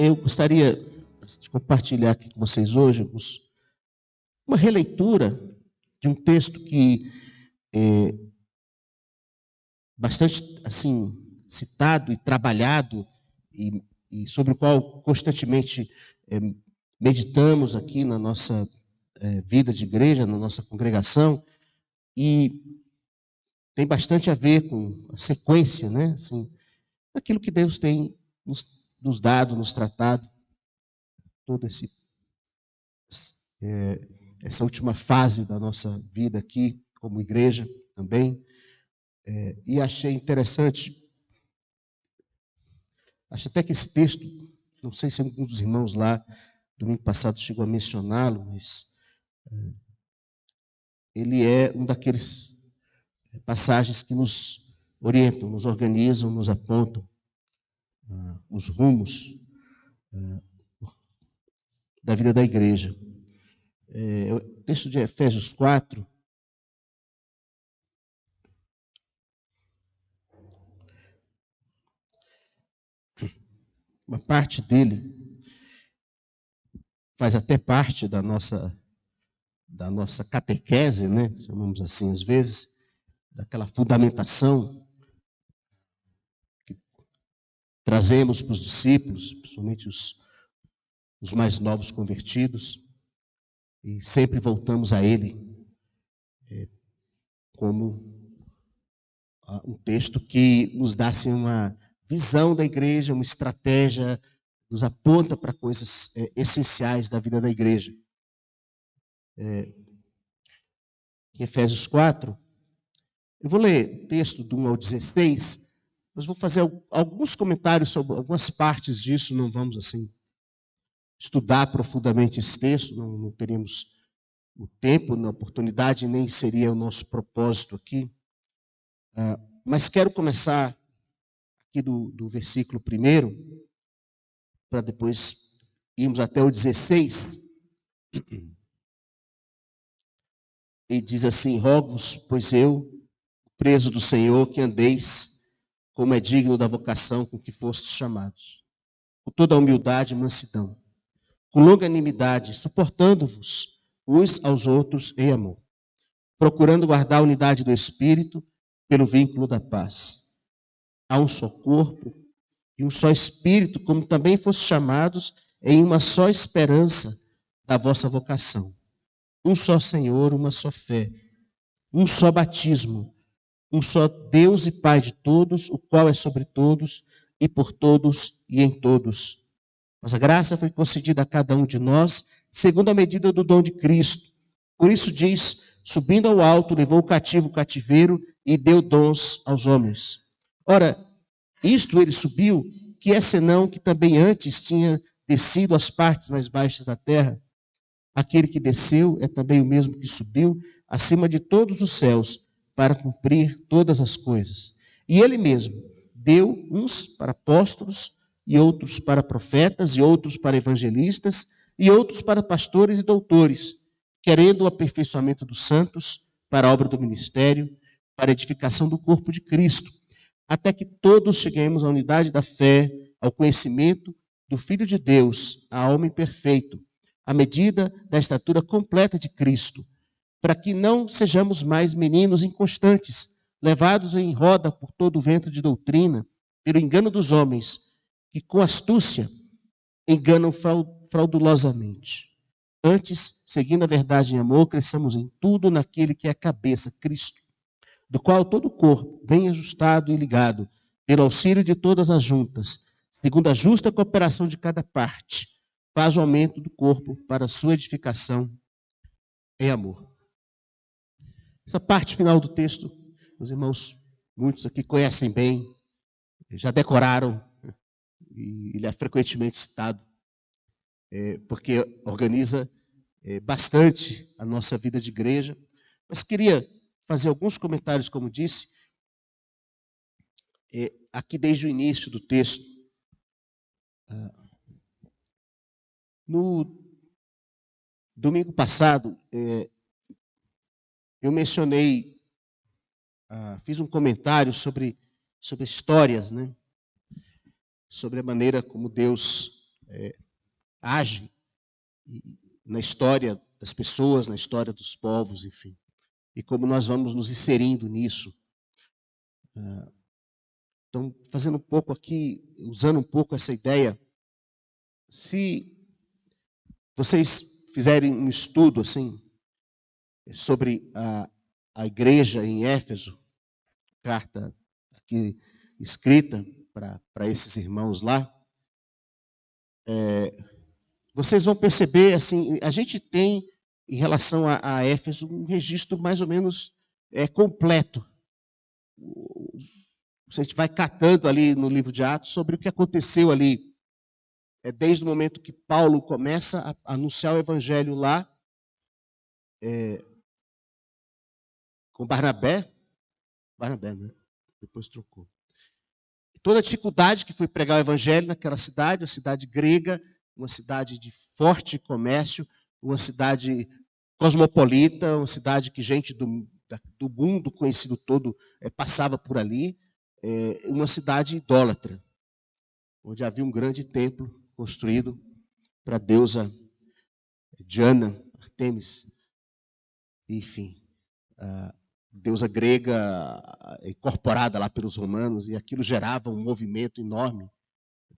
Eu gostaria de compartilhar aqui com vocês hoje uma releitura de um texto que é bastante assim citado e trabalhado e sobre o qual constantemente meditamos aqui na nossa vida de igreja, na nossa congregação, e tem bastante a ver com a sequência, né? Assim, daquilo que Deus tem nos dado, nos tratado, todo essa última fase da nossa vida aqui, como igreja também. E achei interessante, acho até que esse texto, não sei se algum dos irmãos lá, domingo passado, chegou a mencioná-lo, mas ele é um daqueles passagens que nos orientam, nos organizam, nos apontam os rumos da vida da igreja. O texto de Efésios 4, uma parte dele faz até parte da nossa catequese, né? Chamamos assim às vezes, daquela fundamentação que trazemos para os discípulos, principalmente os mais novos convertidos, e sempre voltamos a ele como um texto que nos dá assim, uma visão da igreja, uma estratégia, nos aponta para coisas essenciais da vida da igreja. Em Efésios 4, eu vou ler o texto do 1 ao 16, mas vou fazer alguns comentários sobre algumas partes disso, não vamos assim estudar profundamente esse texto, não teríamos o tempo, a oportunidade, nem seria o nosso propósito aqui. Mas quero começar aqui do versículo 1, para depois irmos até o 16. E diz assim: rogo-vos, pois eu, preso do Senhor, que andeis como é digno da vocação com que fostes chamados, com toda a humildade e mansidão, com longanimidade, suportando-vos uns aos outros em amor, procurando guardar a unidade do Espírito pelo vínculo da paz. Há um só corpo e um só Espírito, como também fostes chamados em uma só esperança da vossa vocação. Um só Senhor, uma só fé, um só batismo, um só Deus e Pai de todos, o qual é sobre todos e por todos e em todos. Mas a graça foi concedida a cada um de nós, segundo a medida do dom de Cristo. Por isso diz, subindo ao alto, levou o cativo o cativeiro e deu dons aos homens. Ora, isto ele subiu, que é senão que também antes tinha descido às partes mais baixas da terra. Aquele que desceu é também o mesmo que subiu acima de todos os céus para cumprir todas as coisas. E ele mesmo deu uns para apóstolos, e outros para profetas, e outros para evangelistas, e outros para pastores e doutores, querendo o aperfeiçoamento dos santos para a obra do ministério, para a edificação do corpo de Cristo, até que todos cheguemos à unidade da fé, ao conhecimento do Filho de Deus, a homem perfeito, à medida da estatura completa de Cristo, para que não sejamos mais meninos inconstantes, levados em roda por todo o vento de doutrina, pelo engano dos homens, que com astúcia enganam fraudulosamente. Antes, seguindo a verdade em amor, cresçamos em tudo naquele que é a cabeça, Cristo, do qual todo o corpo, bem ajustado e ligado, pelo auxílio de todas as juntas, segundo a justa cooperação de cada parte, faz o aumento do corpo para a sua edificação em amor. Essa parte final do texto, os irmãos, muitos aqui conhecem bem, já decoraram, e ele é frequentemente citado, porque organiza bastante a nossa vida de igreja. Mas queria fazer alguns comentários, como disse, aqui desde o início do texto. No domingo passado, eu mencionei, fiz um comentário sobre histórias, né? Sobre a maneira como Deus age na história das pessoas, na história dos povos, enfim. E como nós vamos nos inserindo nisso. Então, fazendo um pouco aqui, usando um pouco essa ideia, se vocês fizerem um estudo assim sobre a igreja em Éfeso, carta aqui escrita para esses irmãos lá, vocês vão perceber, assim, a gente tem, em relação a Éfeso, um registro mais ou menos completo. A gente vai catando ali no livro de Atos sobre o que aconteceu ali, desde o momento que Paulo começa a anunciar o evangelho lá, com Barnabé, né? Depois trocou. Toda a dificuldade que foi pregar o evangelho naquela cidade, uma cidade grega, uma cidade de forte comércio, uma cidade cosmopolita, uma cidade que gente do mundo conhecido todo passava por ali, uma cidade idólatra, onde havia um grande templo construído para a deusa Diana, Artemis, enfim, a deusa grega incorporada lá pelos romanos, e aquilo gerava um movimento enorme,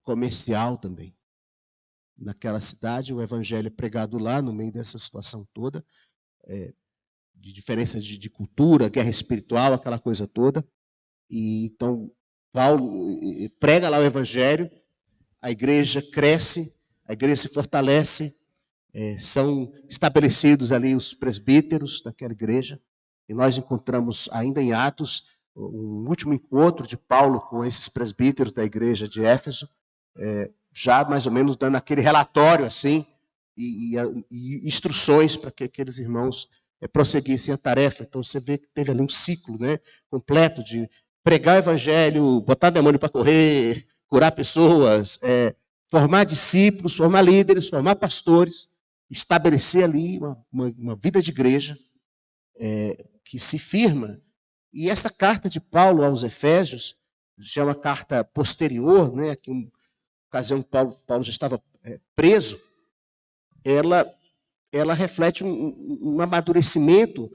comercial também. Naquela cidade, o evangelho é pregado lá, no meio dessa situação toda, de diferenças de cultura, guerra espiritual, aquela coisa toda. E então, Paulo prega lá o evangelho, a igreja cresce, a igreja se fortalece, são estabelecidos ali os presbíteros daquela igreja, e nós encontramos ainda em Atos um último encontro de Paulo com esses presbíteros da igreja de Éfeso, já mais ou menos dando aquele relatório assim, e instruções para que aqueles irmãos prosseguissem a tarefa. Então você vê que teve ali um ciclo, né, completo de pregar o evangelho, botar demônio para correr, curar pessoas, formar discípulos, formar líderes, formar pastores, estabelecer ali uma vida de igreja que se firma. E essa carta de Paulo aos Efésios, já é uma carta posterior, né, que uma ocasião Paulo já estava preso, ela reflete um amadurecimento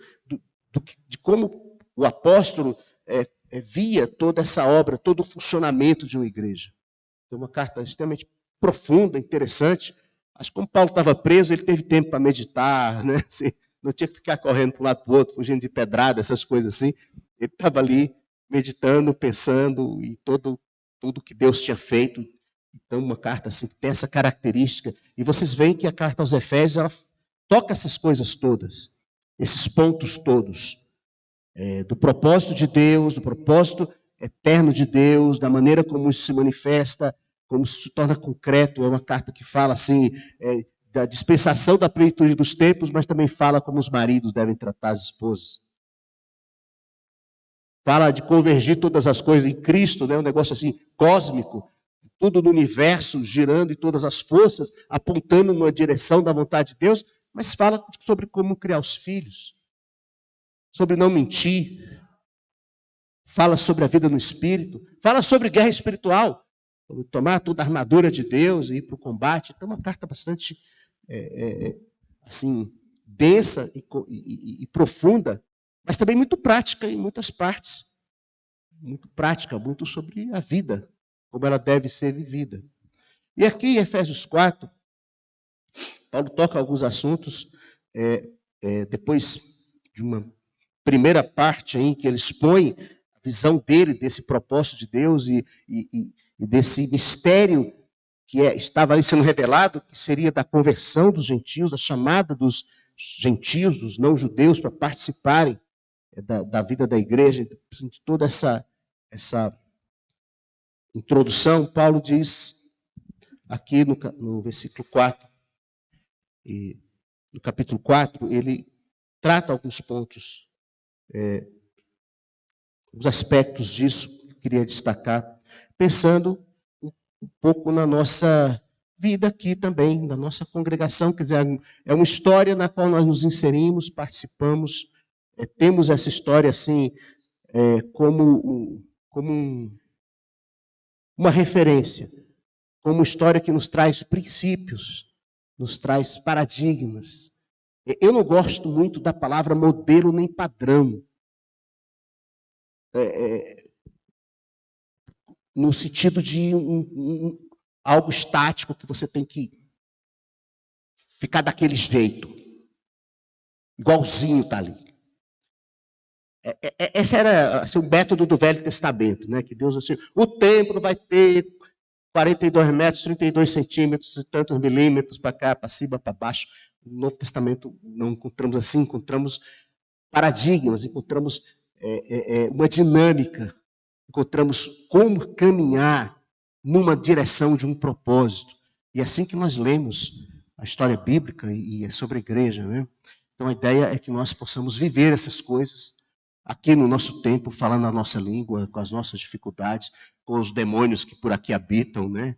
de como o apóstolo via toda essa obra, todo o funcionamento de uma igreja. É uma carta extremamente profunda, interessante. Acho que como Paulo estava preso, ele teve tempo para meditar, né? Assim, não tinha que ficar correndo para um lado para o outro, fugindo de pedrada, essas coisas assim. Ele estava ali meditando, pensando e tudo que Deus tinha feito. Então, uma carta assim, que tem essa característica. E vocês veem que a carta aos Efésios, ela toca essas coisas todas, esses pontos todos, do propósito de Deus, do propósito eterno de Deus, da maneira como isso se manifesta, como isso se torna concreto. É uma carta que fala assim, da dispensação da plenitude dos tempos, mas também fala como os maridos devem tratar as esposas. Fala de convergir todas as coisas em Cristo, né? Um negócio assim cósmico, tudo no universo girando e todas as forças apontando numa direção da vontade de Deus, mas fala sobre como criar os filhos, sobre não mentir, fala sobre a vida no espírito, fala sobre guerra espiritual, sobre tomar toda a armadura de Deus e ir para o combate. Então, uma carta bastante assim, densa e profunda, mas também muito prática em muitas partes. Muito prática, muito sobre a vida, como ela deve ser vivida. E aqui em Efésios 4, Paulo toca alguns assuntos, depois de uma primeira parte em que ele expõe a visão dele, desse propósito de Deus e desse mistério que estava ali sendo revelado, que seria da conversão dos gentios, da chamada dos gentios, dos não-judeus, para participarem da vida da igreja, de toda essa introdução. Paulo diz aqui no versículo 4, e no capítulo 4, ele trata alguns pontos, os aspectos disso que eu queria destacar, pensando um pouco na nossa vida aqui também, na nossa congregação. Quer dizer, é uma história na qual nós nos inserimos, participamos, temos essa história assim, como uma referência, como história que nos traz princípios, nos traz paradigmas. Eu não gosto muito da palavra modelo nem padrão. No sentido de algo estático que você tem que ficar daquele jeito. Igualzinho está ali. Esse era assim, o método do Velho Testamento, né? Que Deus assim, o templo vai ter 42 metros, 32 centímetros, e tantos milímetros para cá, para cima, para baixo. No Novo Testamento não encontramos assim, encontramos paradigmas, encontramos uma dinâmica, encontramos como caminhar numa direção de um propósito. E é assim que nós lemos a história bíblica e é sobre a igreja, né? Então a ideia é que nós possamos viver essas coisas aqui no nosso tempo, falando a nossa língua, com as nossas dificuldades, com os demônios que por aqui habitam, né?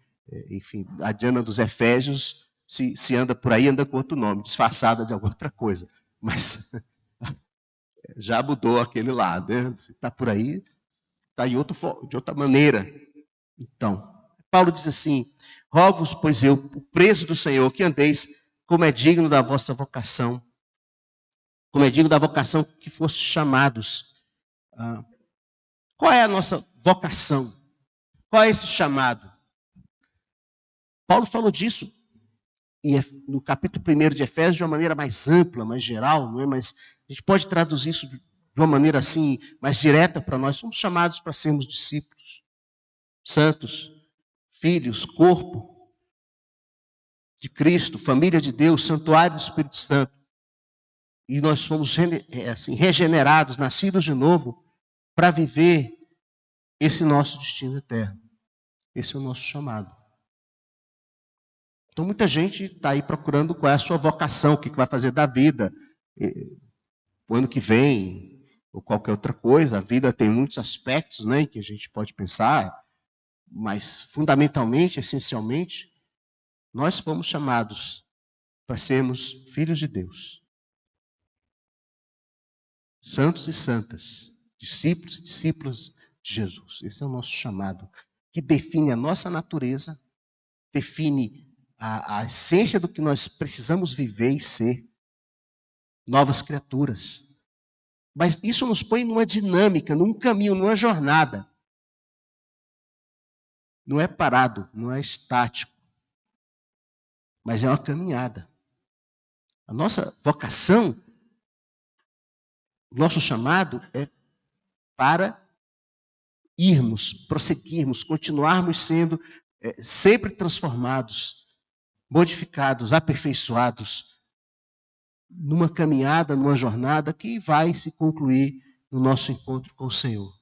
Enfim, a Diana dos Efésios, se anda por aí, anda com outro nome, disfarçada de alguma outra coisa. Mas já mudou aquele lado, né? Se está por aí, está de outra maneira. Então, Paulo diz assim, rogo-vos, pois eu, o preso do Senhor, que andeis como é digno da vossa vocação, como é digno da vocação que foste chamados. Qual é a nossa vocação? Qual é esse chamado? Paulo falou disso no capítulo 1 de Efésios de uma maneira mais ampla, mais geral, não é? Mas a gente pode traduzir isso de uma maneira assim, mais direta para nós. Somos chamados para sermos discípulos, santos, filhos, corpo de Cristo, família de Deus, santuário do Espírito Santo. E nós fomos assim, regenerados, nascidos de novo, para viver esse nosso destino eterno. Esse é o nosso chamado. Então, muita gente está aí procurando qual é a sua vocação, o que vai fazer da vida, o ano que vem, ou qualquer outra coisa. A vida tem muitos aspectos, né, que a gente pode pensar, mas fundamentalmente, essencialmente, nós fomos chamados para sermos filhos de Deus. Santos e santas, discípulos e discípulas de Jesus. Esse é o nosso chamado, que define a nossa natureza, define a essência do que nós precisamos viver e ser. Novas criaturas. Mas isso nos põe numa dinâmica, num caminho, numa jornada. Não é parado, não é estático, mas é uma caminhada. A nossa vocação, nosso chamado é para irmos, prosseguirmos, continuarmos sendo sempre transformados, modificados, aperfeiçoados, numa caminhada, numa jornada que vai se concluir no nosso encontro com o Senhor.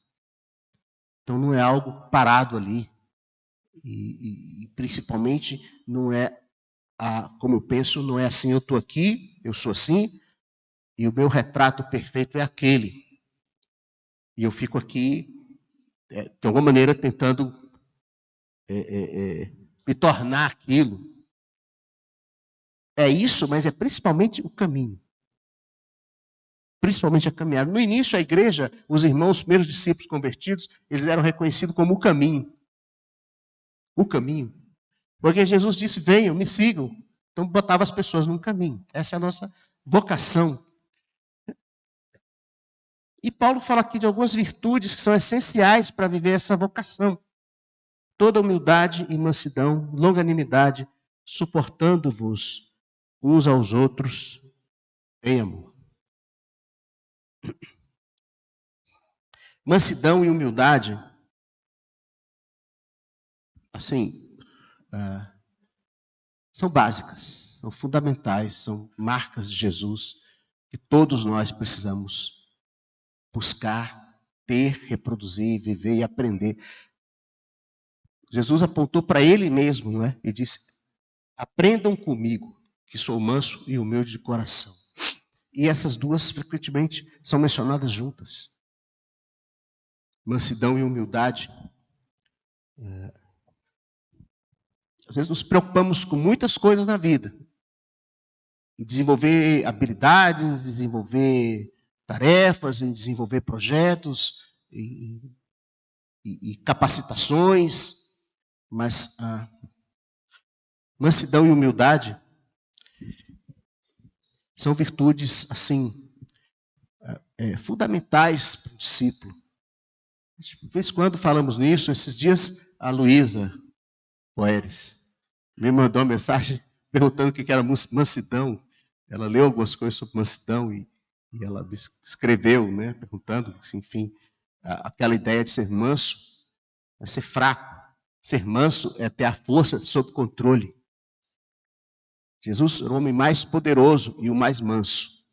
Então não é algo parado ali. E principalmente não é, como eu penso, não é assim, eu estou aqui, eu sou assim, e o meu retrato perfeito é aquele. E eu fico aqui, de alguma maneira, tentando me tornar aquilo. É isso, mas é principalmente o caminho. Principalmente a caminhada. No início, a igreja, os irmãos, os primeiros discípulos convertidos, eles eram reconhecidos como o caminho. O caminho. Porque Jesus disse, venham, me sigam. Então, botava as pessoas num caminho. Essa é a nossa vocação. E Paulo fala aqui de algumas virtudes que são essenciais para viver essa vocação. Toda humildade e mansidão, longanimidade, suportando-vos uns aos outros em amor. Mansidão e humildade, assim, são básicas, são fundamentais, são marcas de Jesus que todos nós precisamos buscar, ter, reproduzir, viver e aprender. Jesus apontou para ele mesmo, não é? E disse, aprendam comigo, que sou manso e humilde de coração. E essas duas, frequentemente, são mencionadas juntas. Mansidão e humildade. Às vezes nos preocupamos com muitas coisas na vida. Em desenvolver habilidades, desenvolver tarefas, em desenvolver projetos e capacitações. Mas Mansidão e humildade são virtudes, assim, fundamentais para o discípulo. De vez em quando falamos nisso. Esses dias, a Luísa Poeres me mandou uma mensagem perguntando o que era mansidão. Ela leu algumas coisas sobre mansidão e ela escreveu, né, perguntando, enfim, aquela ideia de ser manso é ser fraco. Ser manso é ter a força sob controle. Jesus era o homem mais poderoso e o mais manso.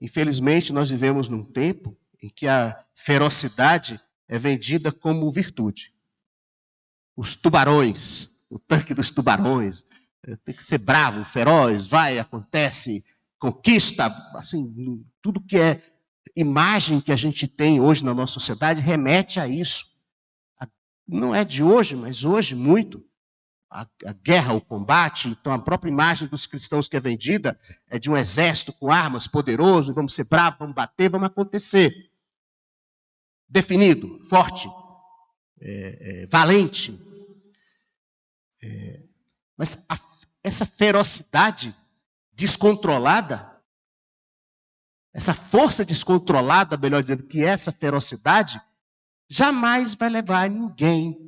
Infelizmente, nós vivemos num tempo em que a ferocidade é vendida como virtude. Os tubarões, o tanque dos tubarões, tem que ser bravo, feroz, vai, acontece, conquista, assim, tudo que é imagem que a gente tem hoje na nossa sociedade remete a isso. Não é de hoje, mas hoje muito. A guerra, o combate, então a própria imagem dos cristãos que é vendida é de um exército com armas poderoso, vamos ser bravos, vamos bater, vamos acontecer. Definido, forte, valente. Mas essa ferocidade descontrolada, essa força descontrolada, melhor dizendo, que é essa ferocidade, jamais vai levar ninguém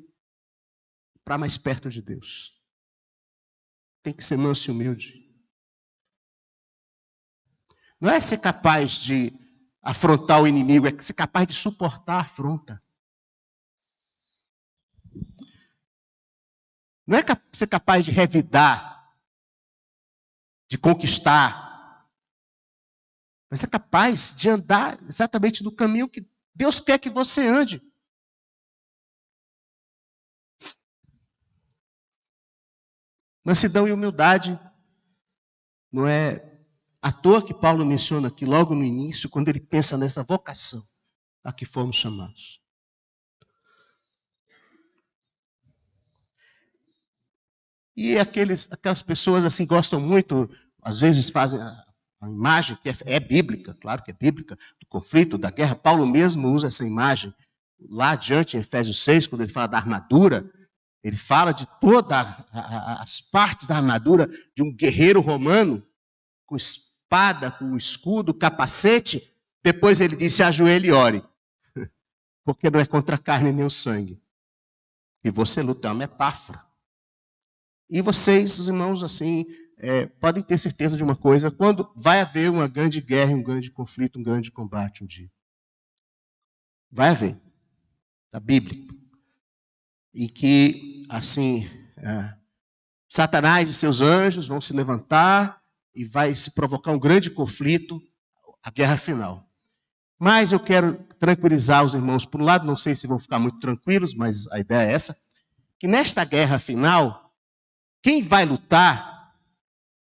para mais perto de Deus. Tem que ser manso e humilde. Não é ser capaz de afrontar o inimigo, é ser capaz de suportar a afronta. Não é ser capaz de revidar, de conquistar, mas é capaz de andar exatamente no caminho que Deus quer que você ande. Mansidão e humildade não é à toa que Paulo menciona aqui logo no início, quando ele pensa nessa vocação a que fomos chamados. E aquelas pessoas assim gostam muito, às vezes fazem a imagem que é bíblica, claro que é bíblica, do conflito, da guerra. Paulo mesmo usa essa imagem lá adiante em Efésios 6, quando ele fala da armadura. Ele fala de todas as partes da armadura de um guerreiro romano, com espada, com escudo, capacete. Depois ele diz: se ajoelhe e ore, porque não é contra a carne nem o sangue. E você luta, é uma metáfora. E vocês, os irmãos, assim, podem ter certeza de uma coisa: quando vai haver uma grande guerra, um grande conflito, um grande combate um dia. Vai haver. Está bíblico. E que, assim, Satanás e seus anjos vão se levantar e vai se provocar um grande conflito, a guerra final. Mas eu quero tranquilizar os irmãos, por um lado, não sei se vão ficar muito tranquilos, mas a ideia é essa, que nesta guerra final, quem vai lutar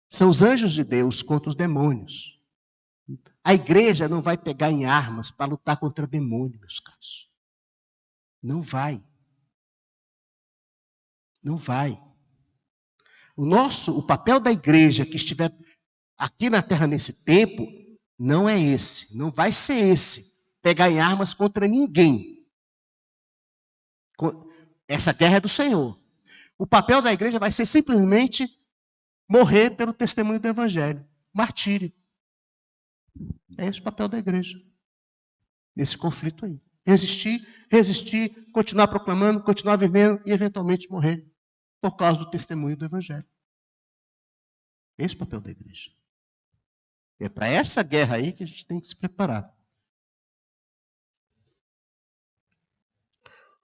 são os anjos de Deus contra os demônios. A igreja não vai pegar em armas para lutar contra demônios, meus caros. Não vai. Não vai. O papel da igreja que estiver aqui na terra nesse tempo, não é esse, não vai ser esse. Pegar em armas contra ninguém. Essa guerra é do Senhor. O papel da igreja vai ser simplesmente morrer pelo testemunho do evangelho. Martírio. É esse o papel da igreja. Nesse conflito aí. Resistir, continuar proclamando, continuar vivendo e eventualmente morrer por causa do testemunho do evangelho. Esse é o papel da igreja. É para essa guerra aí que a gente tem que se preparar.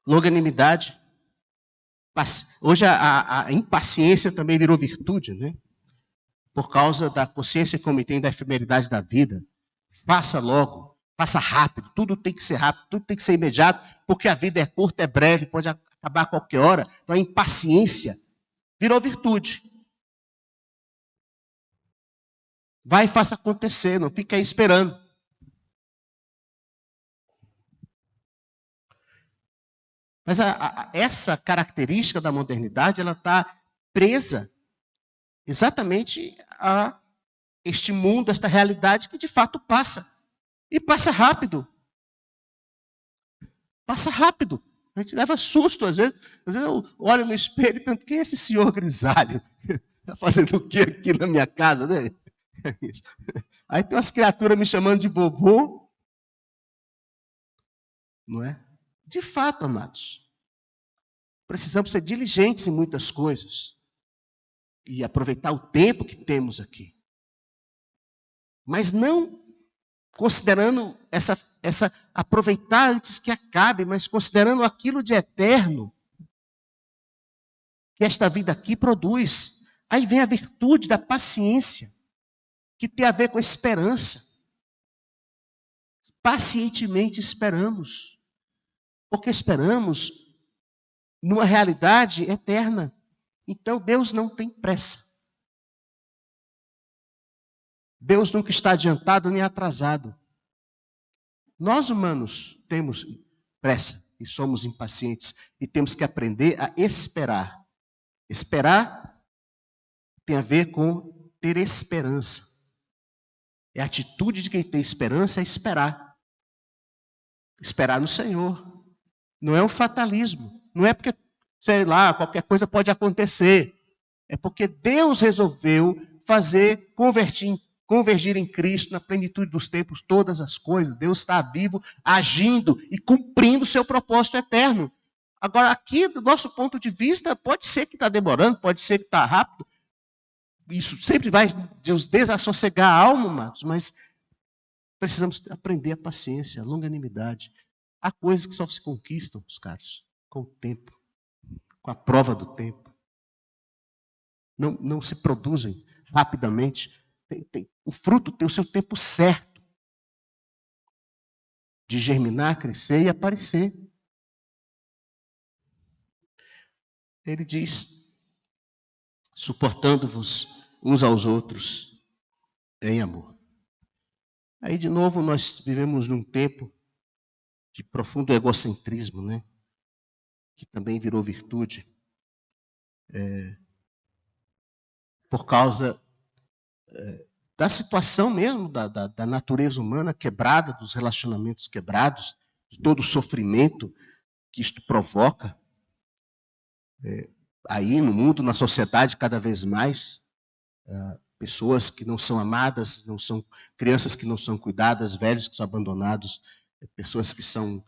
Longanimidade. Hoje a impaciência também virou virtude, né? Por causa da consciência que o homem tem da efemeridade da vida. Faça logo, faça rápido, tudo tem que ser rápido, tudo tem que ser imediato, porque a vida é curta, é breve, pode acabar a qualquer hora. Então a impaciência virou virtude. Vai e faça acontecer, não fica aí esperando. Mas essa característica da modernidade, ela está presa exatamente a este mundo, esta realidade que de fato passa. E passa rápido. Passa rápido. A gente leva susto, às vezes eu olho no espelho e penso, quem é esse senhor grisalho? Está fazendo o que aqui na minha casa, né? Aí tem umas criaturas me chamando de vovô. Não é? De fato, amados, precisamos ser diligentes em muitas coisas e aproveitar o tempo que temos aqui. Mas não considerando aproveitar antes que acabe, mas considerando aquilo de eterno que esta vida aqui produz. Aí vem a virtude da paciência, que tem a ver com a esperança. Pacientemente esperamos, porque esperamos numa realidade eterna. Então Deus não tem pressa. Deus nunca está adiantado nem atrasado. Nós humanos temos pressa e somos impacientes e temos que aprender a esperar. Esperar tem a ver com ter esperança. É a atitude de quem tem esperança, é esperar. Esperar no Senhor. Não é um fatalismo. Não é porque, sei lá, qualquer coisa pode acontecer. É porque Deus resolveu convergir em Cristo, na plenitude dos tempos, todas as coisas. Deus está vivo, agindo e cumprindo o seu propósito eterno. Agora, aqui, do nosso ponto de vista, pode ser que está demorando, pode ser que está rápido. Isso sempre vai nos desassossegar a alma, amados, mas precisamos aprender a paciência, a longanimidade. Há coisas que só se conquistam, os caros, com o tempo, com a prova do tempo. Não se produzem rapidamente. O fruto tem o seu tempo certo de germinar, crescer e aparecer. Ele diz, suportando-vos uns aos outros em amor. Aí, de novo, nós vivemos num tempo de profundo egocentrismo, né? Que também virou virtude. Por causa da situação mesmo, da natureza humana quebrada, dos relacionamentos quebrados, de todo o sofrimento que isto provoca. Aí no mundo, na sociedade, cada vez mais, pessoas que não são amadas, não são crianças que não são cuidadas, velhos que são abandonados, pessoas que são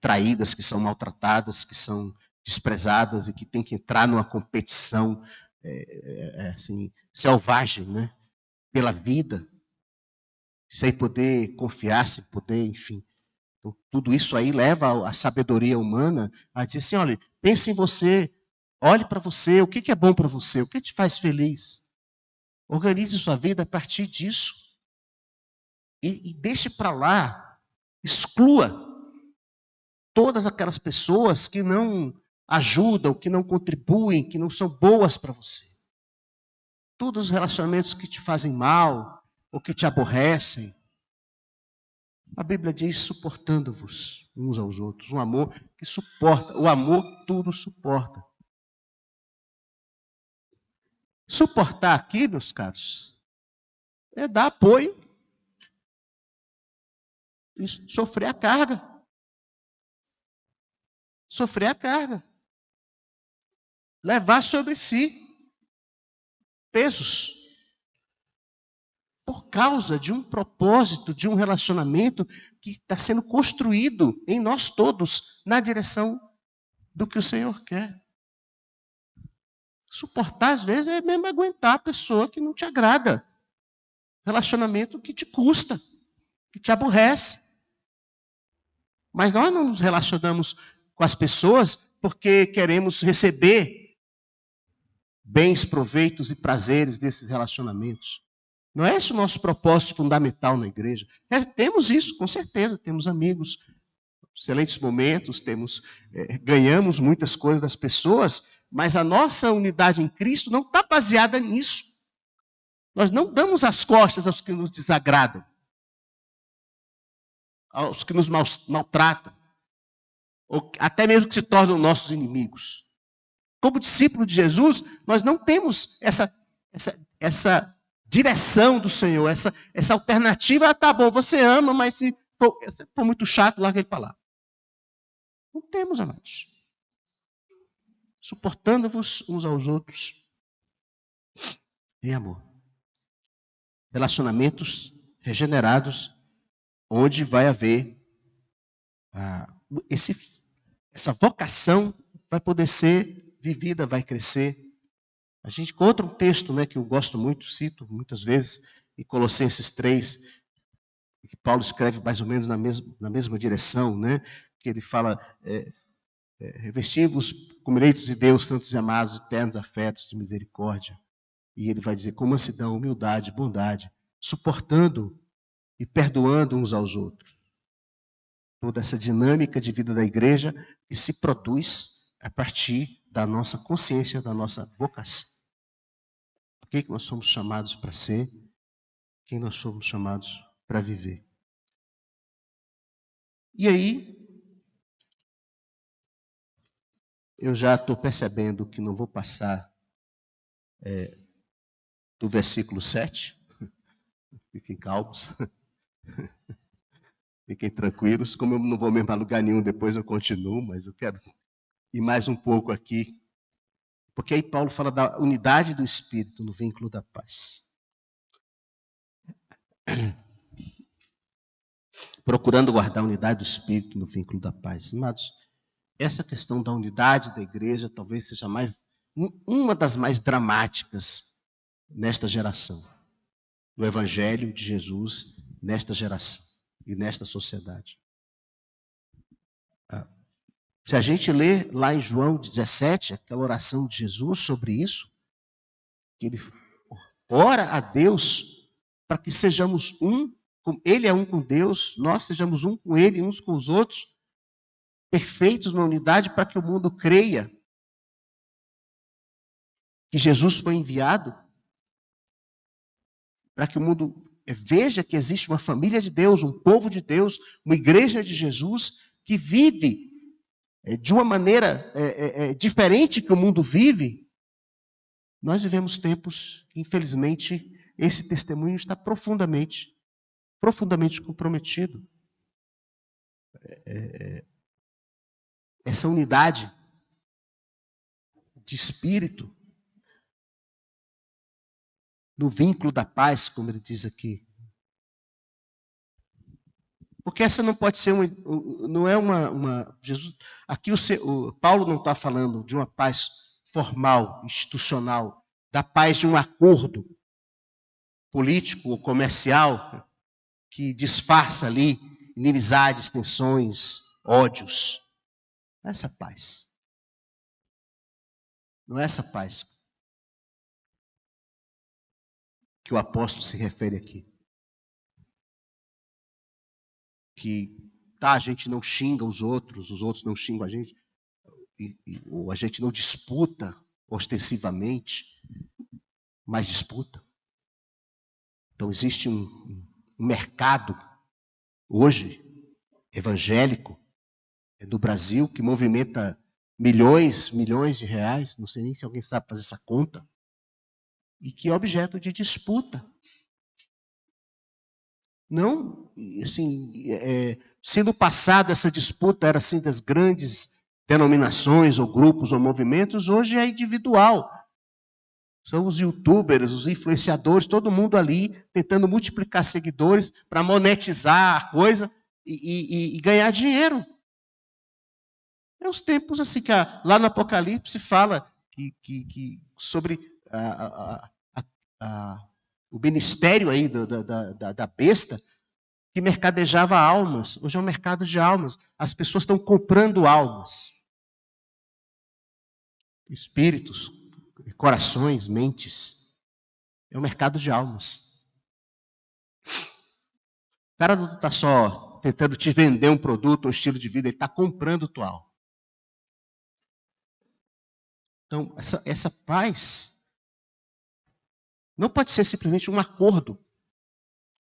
traídas, que são maltratadas, que são desprezadas e que têm que entrar numa competição assim, selvagem, né? Pela vida, sem poder confiar, sem poder, enfim. Então, tudo isso aí leva a sabedoria humana a dizer assim, olha, pense em você, olhe para você, o que é bom para você, o que te faz feliz. Organize sua vida a partir disso. E deixe para lá, exclua todas aquelas pessoas que não ajudam, que não contribuem, que não são boas para você. Todos os relacionamentos que te fazem mal, ou que te aborrecem. A Bíblia diz, suportando-vos uns aos outros. Um amor que suporta. O amor tudo suporta. Suportar aqui, meus caros, é dar apoio. E sofrer a carga. Sofrer a carga. Levar sobre si pesos. Por causa de um propósito, de um relacionamento que está sendo construído em nós todos, na direção do que o Senhor quer. Suportar, às vezes, é mesmo aguentar a pessoa que não te agrada. Relacionamento que te custa, que te aborrece. Mas nós não nos relacionamos com as pessoas porque queremos receber bens, proveitos e prazeres desses relacionamentos. Não é esse o nosso propósito fundamental na igreja. Temos isso, com certeza, temos amigos, excelentes momentos, ganhamos muitas coisas das pessoas, mas a nossa unidade em Cristo não está baseada nisso. Nós não damos as costas aos que nos desagradam, aos que nos maltratam, ou até mesmo que se tornam nossos inimigos. Como discípulo de Jesus, nós não temos essa direção do Senhor, essa alternativa. Tá bom, você ama, mas se for muito chato, larga ele para lá. Não temos, amados. suportando-vos uns aos outros em amor. Relacionamentos regenerados, onde vai haver essa vocação vai poder ser vivida, vai crescer. A gente encontra um texto, né, que eu gosto muito, cito muitas vezes, em Colossenses 3, que Paulo escreve mais ou menos na mesma direção, né, que ele fala, revesti-vos como eleitos de Deus, santos e amados, eternos afetos de misericórdia. E ele vai dizer, com mansidão, humildade, bondade, suportando e perdoando uns aos outros. Toda essa dinâmica de vida da igreja que se produz a partir da nossa consciência, da nossa vocação. O que nós somos chamados para ser, quem nós somos chamados para viver. E aí, eu já estou percebendo que não vou passar do versículo 7. Fiquem calmos. Fiquem tranquilos. Como eu não vou mesmo a lugar nenhum, depois eu continuo, mas eu quero ir mais um pouco aqui. Porque aí Paulo fala da unidade do Espírito no vínculo da paz. Procurando guardar a unidade do Espírito no vínculo da paz. Amados, essa questão da unidade da igreja talvez seja uma das mais dramáticas nesta geração. Do Evangelho de Jesus nesta geração e nesta sociedade. Se a gente lê lá em João 17, aquela oração de Jesus sobre isso, que ele ora a Deus para que sejamos um, ele é um com Deus, nós sejamos um com ele e uns com os outros, perfeitos na unidade para que o mundo creia que Jesus foi enviado, para que o mundo veja que existe uma família de Deus, um povo de Deus, uma igreja de Jesus que vive de uma maneira diferente que o mundo vive. Nós vivemos tempos que, infelizmente, esse testemunho está profundamente comprometido. Essa unidade de espírito, no vínculo da paz, como ele diz aqui. Porque essa não pode ser não é uma Jesus, aqui Paulo não está falando de uma paz formal, institucional, da paz de um acordo político ou comercial que disfarça ali inimizades, tensões, ódios. Não é essa paz. Não é essa paz que o apóstolo se refere aqui. Que a gente não xinga os outros não xingam a gente, ou a gente não disputa ostensivamente, mas disputa. Então existe um mercado hoje evangélico do Brasil que movimenta milhões de reais, não sei nem se alguém sabe fazer essa conta, e que é objeto de disputa. Não, assim, se no passado essa disputa era assim das grandes denominações ou grupos ou movimentos, hoje é individual. São os youtubers, os influenciadores, todo mundo ali tentando multiplicar seguidores para monetizar a coisa e ganhar dinheiro. É os tempos assim que lá no Apocalipse fala sobre o ministério aí da besta que mercadejava almas. Hoje é um mercado de almas. As pessoas estão comprando almas. Espíritos, corações, mentes. É um mercado de almas. O cara não está só tentando te vender um produto, um estilo de vida, ele está comprando tua alma. Então, essa paz não pode ser simplesmente um acordo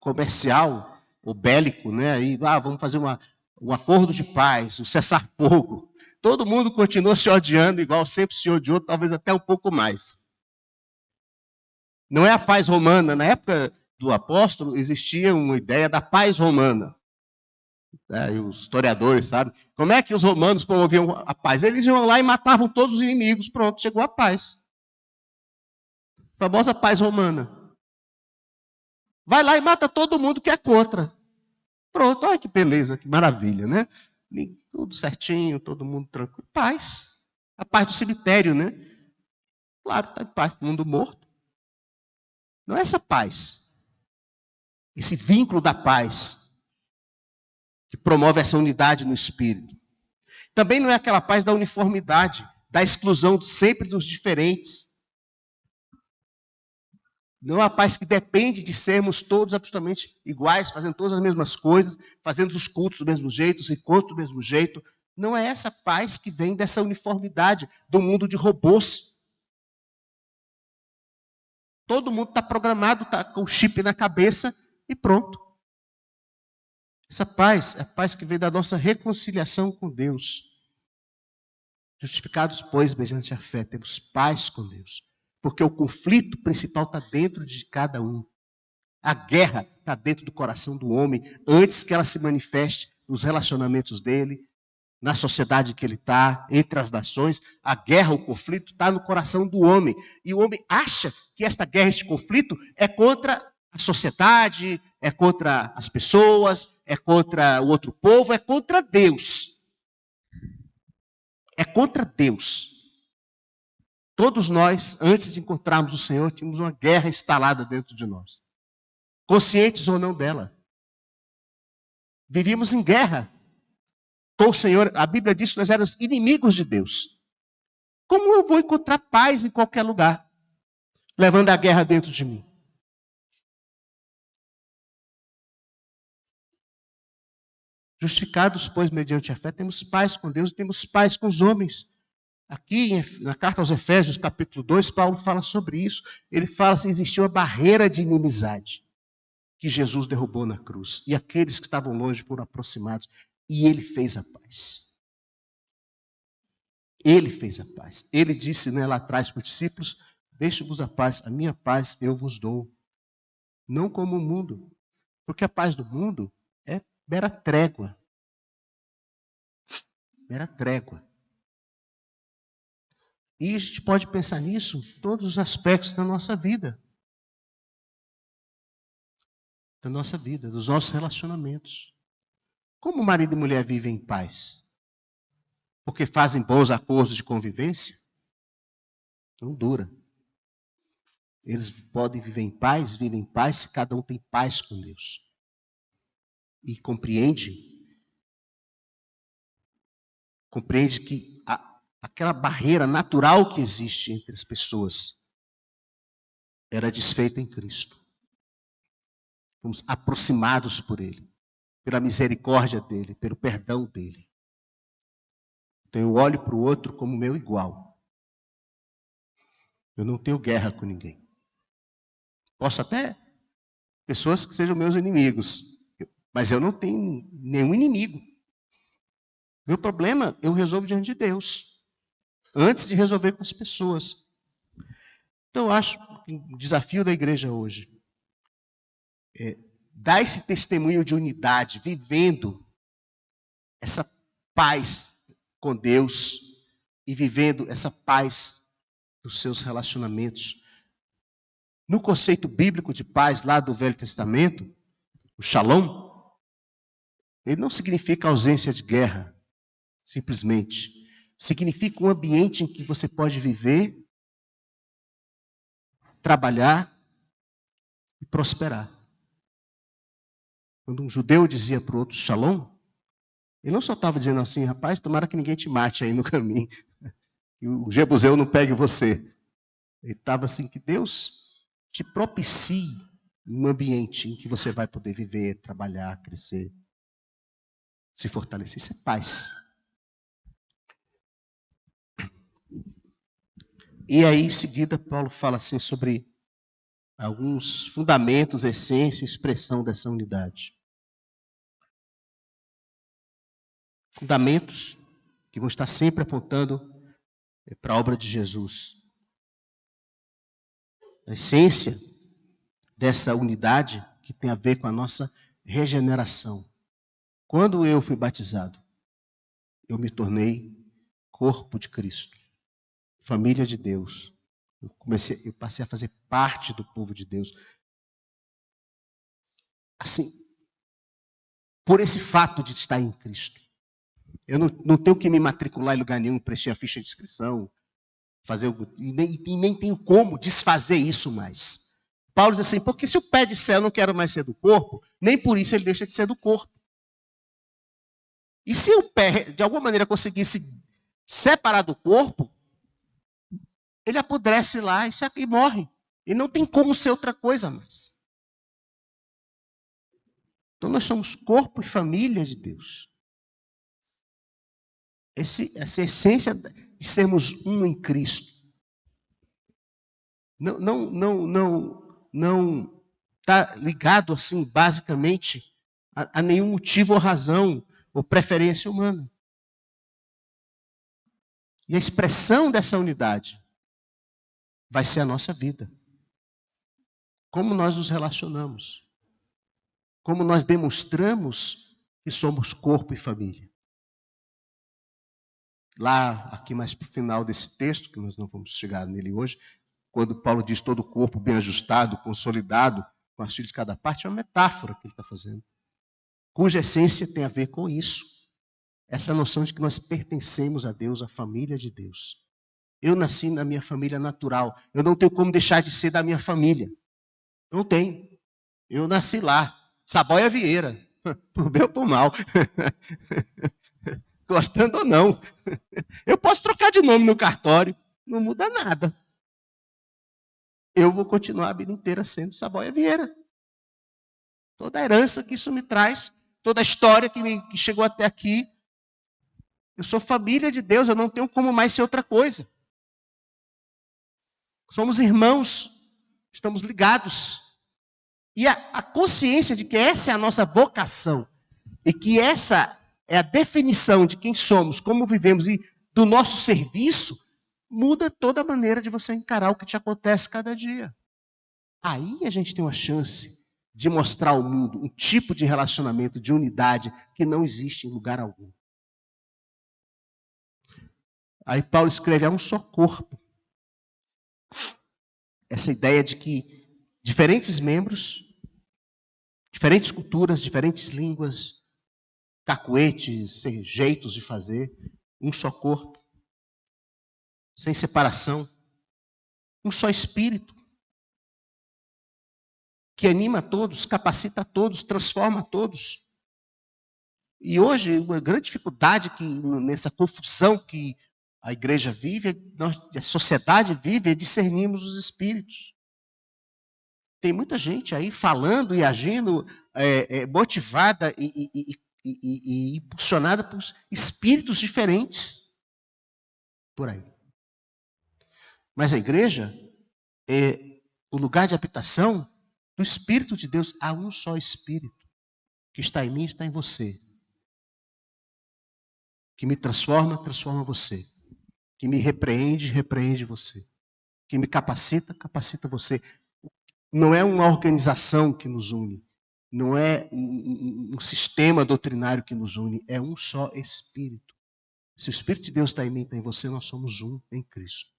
comercial ou bélico, né? Aí, vamos fazer um acordo de paz, um cessar-fogo. Todo mundo continua se odiando igual sempre se odiou, talvez até um pouco mais. Não é a paz romana. Na época do apóstolo existia uma ideia da paz romana. E os historiadores, sabe? Como é que os romanos promoviam a paz? Eles iam lá e matavam todos os inimigos. Pronto, chegou a paz. A famosa paz romana. Vai lá e mata todo mundo que é contra. Pronto, olha que beleza, que maravilha, né? Tudo certinho, todo mundo tranquilo. Paz. A paz do cemitério, né? Claro, está em paz, todo mundo morto. Não é essa paz. Esse vínculo da paz que promove essa unidade no espírito. Também não é aquela paz da uniformidade, da exclusão sempre dos diferentes. Não é a paz que depende de sermos todos absolutamente iguais, fazendo todas as mesmas coisas, fazendo os cultos do mesmo jeito, os encontros do mesmo jeito. Não é essa paz que vem dessa uniformidade do mundo de robôs. Todo mundo está programado, está com o chip na cabeça e pronto. Essa paz é a paz que vem da nossa reconciliação com Deus. Justificados, pois, mediante a fé, temos paz com Deus. Porque o conflito principal está dentro de cada um. A guerra está dentro do coração do homem, antes que ela se manifeste nos relacionamentos dele, na sociedade que ele está, entre as nações. A guerra, o conflito, está no coração do homem. E o homem acha que esta guerra, este conflito, é contra a sociedade, é contra as pessoas, é contra o outro povo, é contra Deus. É contra Deus. Todos nós, antes de encontrarmos o Senhor, tínhamos uma guerra instalada dentro de nós. Conscientes ou não dela. Vivíamos em guerra com o Senhor. A Bíblia diz que nós éramos inimigos de Deus. Como eu vou encontrar paz em qualquer lugar, levando a guerra dentro de mim? Justificados, pois, mediante a fé, temos paz com Deus e temos paz com os homens. Aqui, na carta aos Efésios, capítulo 2, Paulo fala sobre isso. Ele fala que existiu uma barreira de inimizade que Jesus derrubou na cruz. E aqueles que estavam longe foram aproximados. E ele fez a paz. Ele fez a paz. Ele disse, né, lá atrás para os discípulos: deixo-vos a paz, a minha paz eu vos dou. Não como o mundo. Porque a paz do mundo é mera trégua. Mera trégua. E a gente pode pensar nisso em todos os aspectos da nossa vida. Da nossa vida, dos nossos relacionamentos. Como marido e mulher vivem em paz? Porque fazem bons acordos de convivência? Não dura. Eles podem viver em paz, vivem em paz, se cada um tem paz com Deus. E compreende que aquela barreira natural que existe entre as pessoas era desfeita em Cristo. Fomos aproximados por Ele, pela misericórdia dEle, pelo perdão dEle. Então eu olho para o outro como meu igual. Eu não tenho guerra com ninguém. Posso até pessoas que sejam meus inimigos, mas eu não tenho nenhum inimigo. Meu problema eu resolvo diante de Deus, antes de resolver com as pessoas. Então eu acho que o desafio da igreja hoje é dar esse testemunho de unidade, vivendo essa paz com Deus e vivendo essa paz nos seus relacionamentos. No conceito bíblico de paz lá do Velho Testamento, o shalom, ele não significa ausência de guerra, simplesmente. Significa um ambiente em que você pode viver, trabalhar e prosperar. Quando um judeu dizia para o outro shalom, ele não só estava dizendo assim: rapaz, tomara que ninguém te mate aí no caminho, que o jebuseu não pegue você. Ele estava assim: que Deus te propicie um ambiente em que você vai poder viver, trabalhar, crescer, se fortalecer. Isso é paz. E aí, em seguida, Paulo fala assim sobre alguns fundamentos, essência e expressão dessa unidade. Fundamentos que vão estar sempre apontando para a obra de Jesus. A essência dessa unidade que tem a ver com a nossa regeneração, Quando eu fui batizado, eu me tornei corpo de Cristo, família de Deus. Eu passei a fazer parte do povo de Deus. Assim, por esse fato de estar em Cristo. Eu não tenho que me matricular em lugar nenhum, preencher a ficha de inscrição, e nem tenho como desfazer isso mais. Paulo diz assim, porque se o pé disser eu não quero mais ser do corpo, nem por isso ele deixa de ser do corpo. E se o pé, de alguma maneira, conseguisse separar do corpo, ele apodrece lá e morre. E não tem como ser outra coisa mais. Então nós somos corpo e família de Deus. Essa essência de sermos um em Cristo. Não está ligado assim, basicamente, a nenhum motivo ou razão ou preferência humana. E a expressão dessa unidade vai ser a nossa vida. Como nós nos relacionamos. Como nós demonstramos que somos corpo e família. Lá, aqui mais para o final desse texto, que nós não vamos chegar nele hoje, quando Paulo diz todo o corpo bem ajustado, consolidado, com as filhas de cada parte, é uma metáfora que ele está fazendo. Cuja essência tem a ver com isso. Essa noção de que nós pertencemos a Deus, à família de Deus. Eu nasci na minha família natural. Eu não tenho como deixar de ser da minha família. Não tenho. Eu nasci lá. Saboia Vieira. Por bem ou por mal. Gostando ou não. Eu posso trocar de nome no cartório. Não muda nada. Eu vou continuar a vida inteira sendo Saboia Vieira. Toda a herança que isso me traz, toda a história que chegou até aqui. Eu sou família de Deus, eu não tenho como mais ser outra coisa. Somos irmãos, estamos ligados. E a consciência de que essa é a nossa vocação, e que essa é a definição de quem somos, como vivemos e do nosso serviço, muda toda a maneira de você encarar o que te acontece cada dia. Aí a gente tem uma chance de mostrar ao mundo um tipo de relacionamento, de unidade, que não existe em lugar algum. Aí Paulo escreve, há um só corpo. Essa ideia de que diferentes membros, diferentes culturas, diferentes línguas, cacuetes, jeitos de fazer, um só corpo, sem separação, um só espírito, que anima a todos, capacita a todos, transforma a todos. E hoje, uma grande dificuldade nessa confusão que a igreja vive, a sociedade vive, é discernirmos os espíritos. Tem muita gente aí falando e agindo motivada e impulsionada por espíritos diferentes por aí. Mas a igreja é o lugar de habitação do Espírito de Deus. Há um só Espírito que está em mim e está em você. Que me transforma, transforma você. Que me repreende, repreende você. Que me capacita, capacita você. Não é uma organização que nos une. Não é um sistema doutrinário que nos une. É um só Espírito. Se o Espírito de Deus está em mim, está em você, nós somos um em Cristo.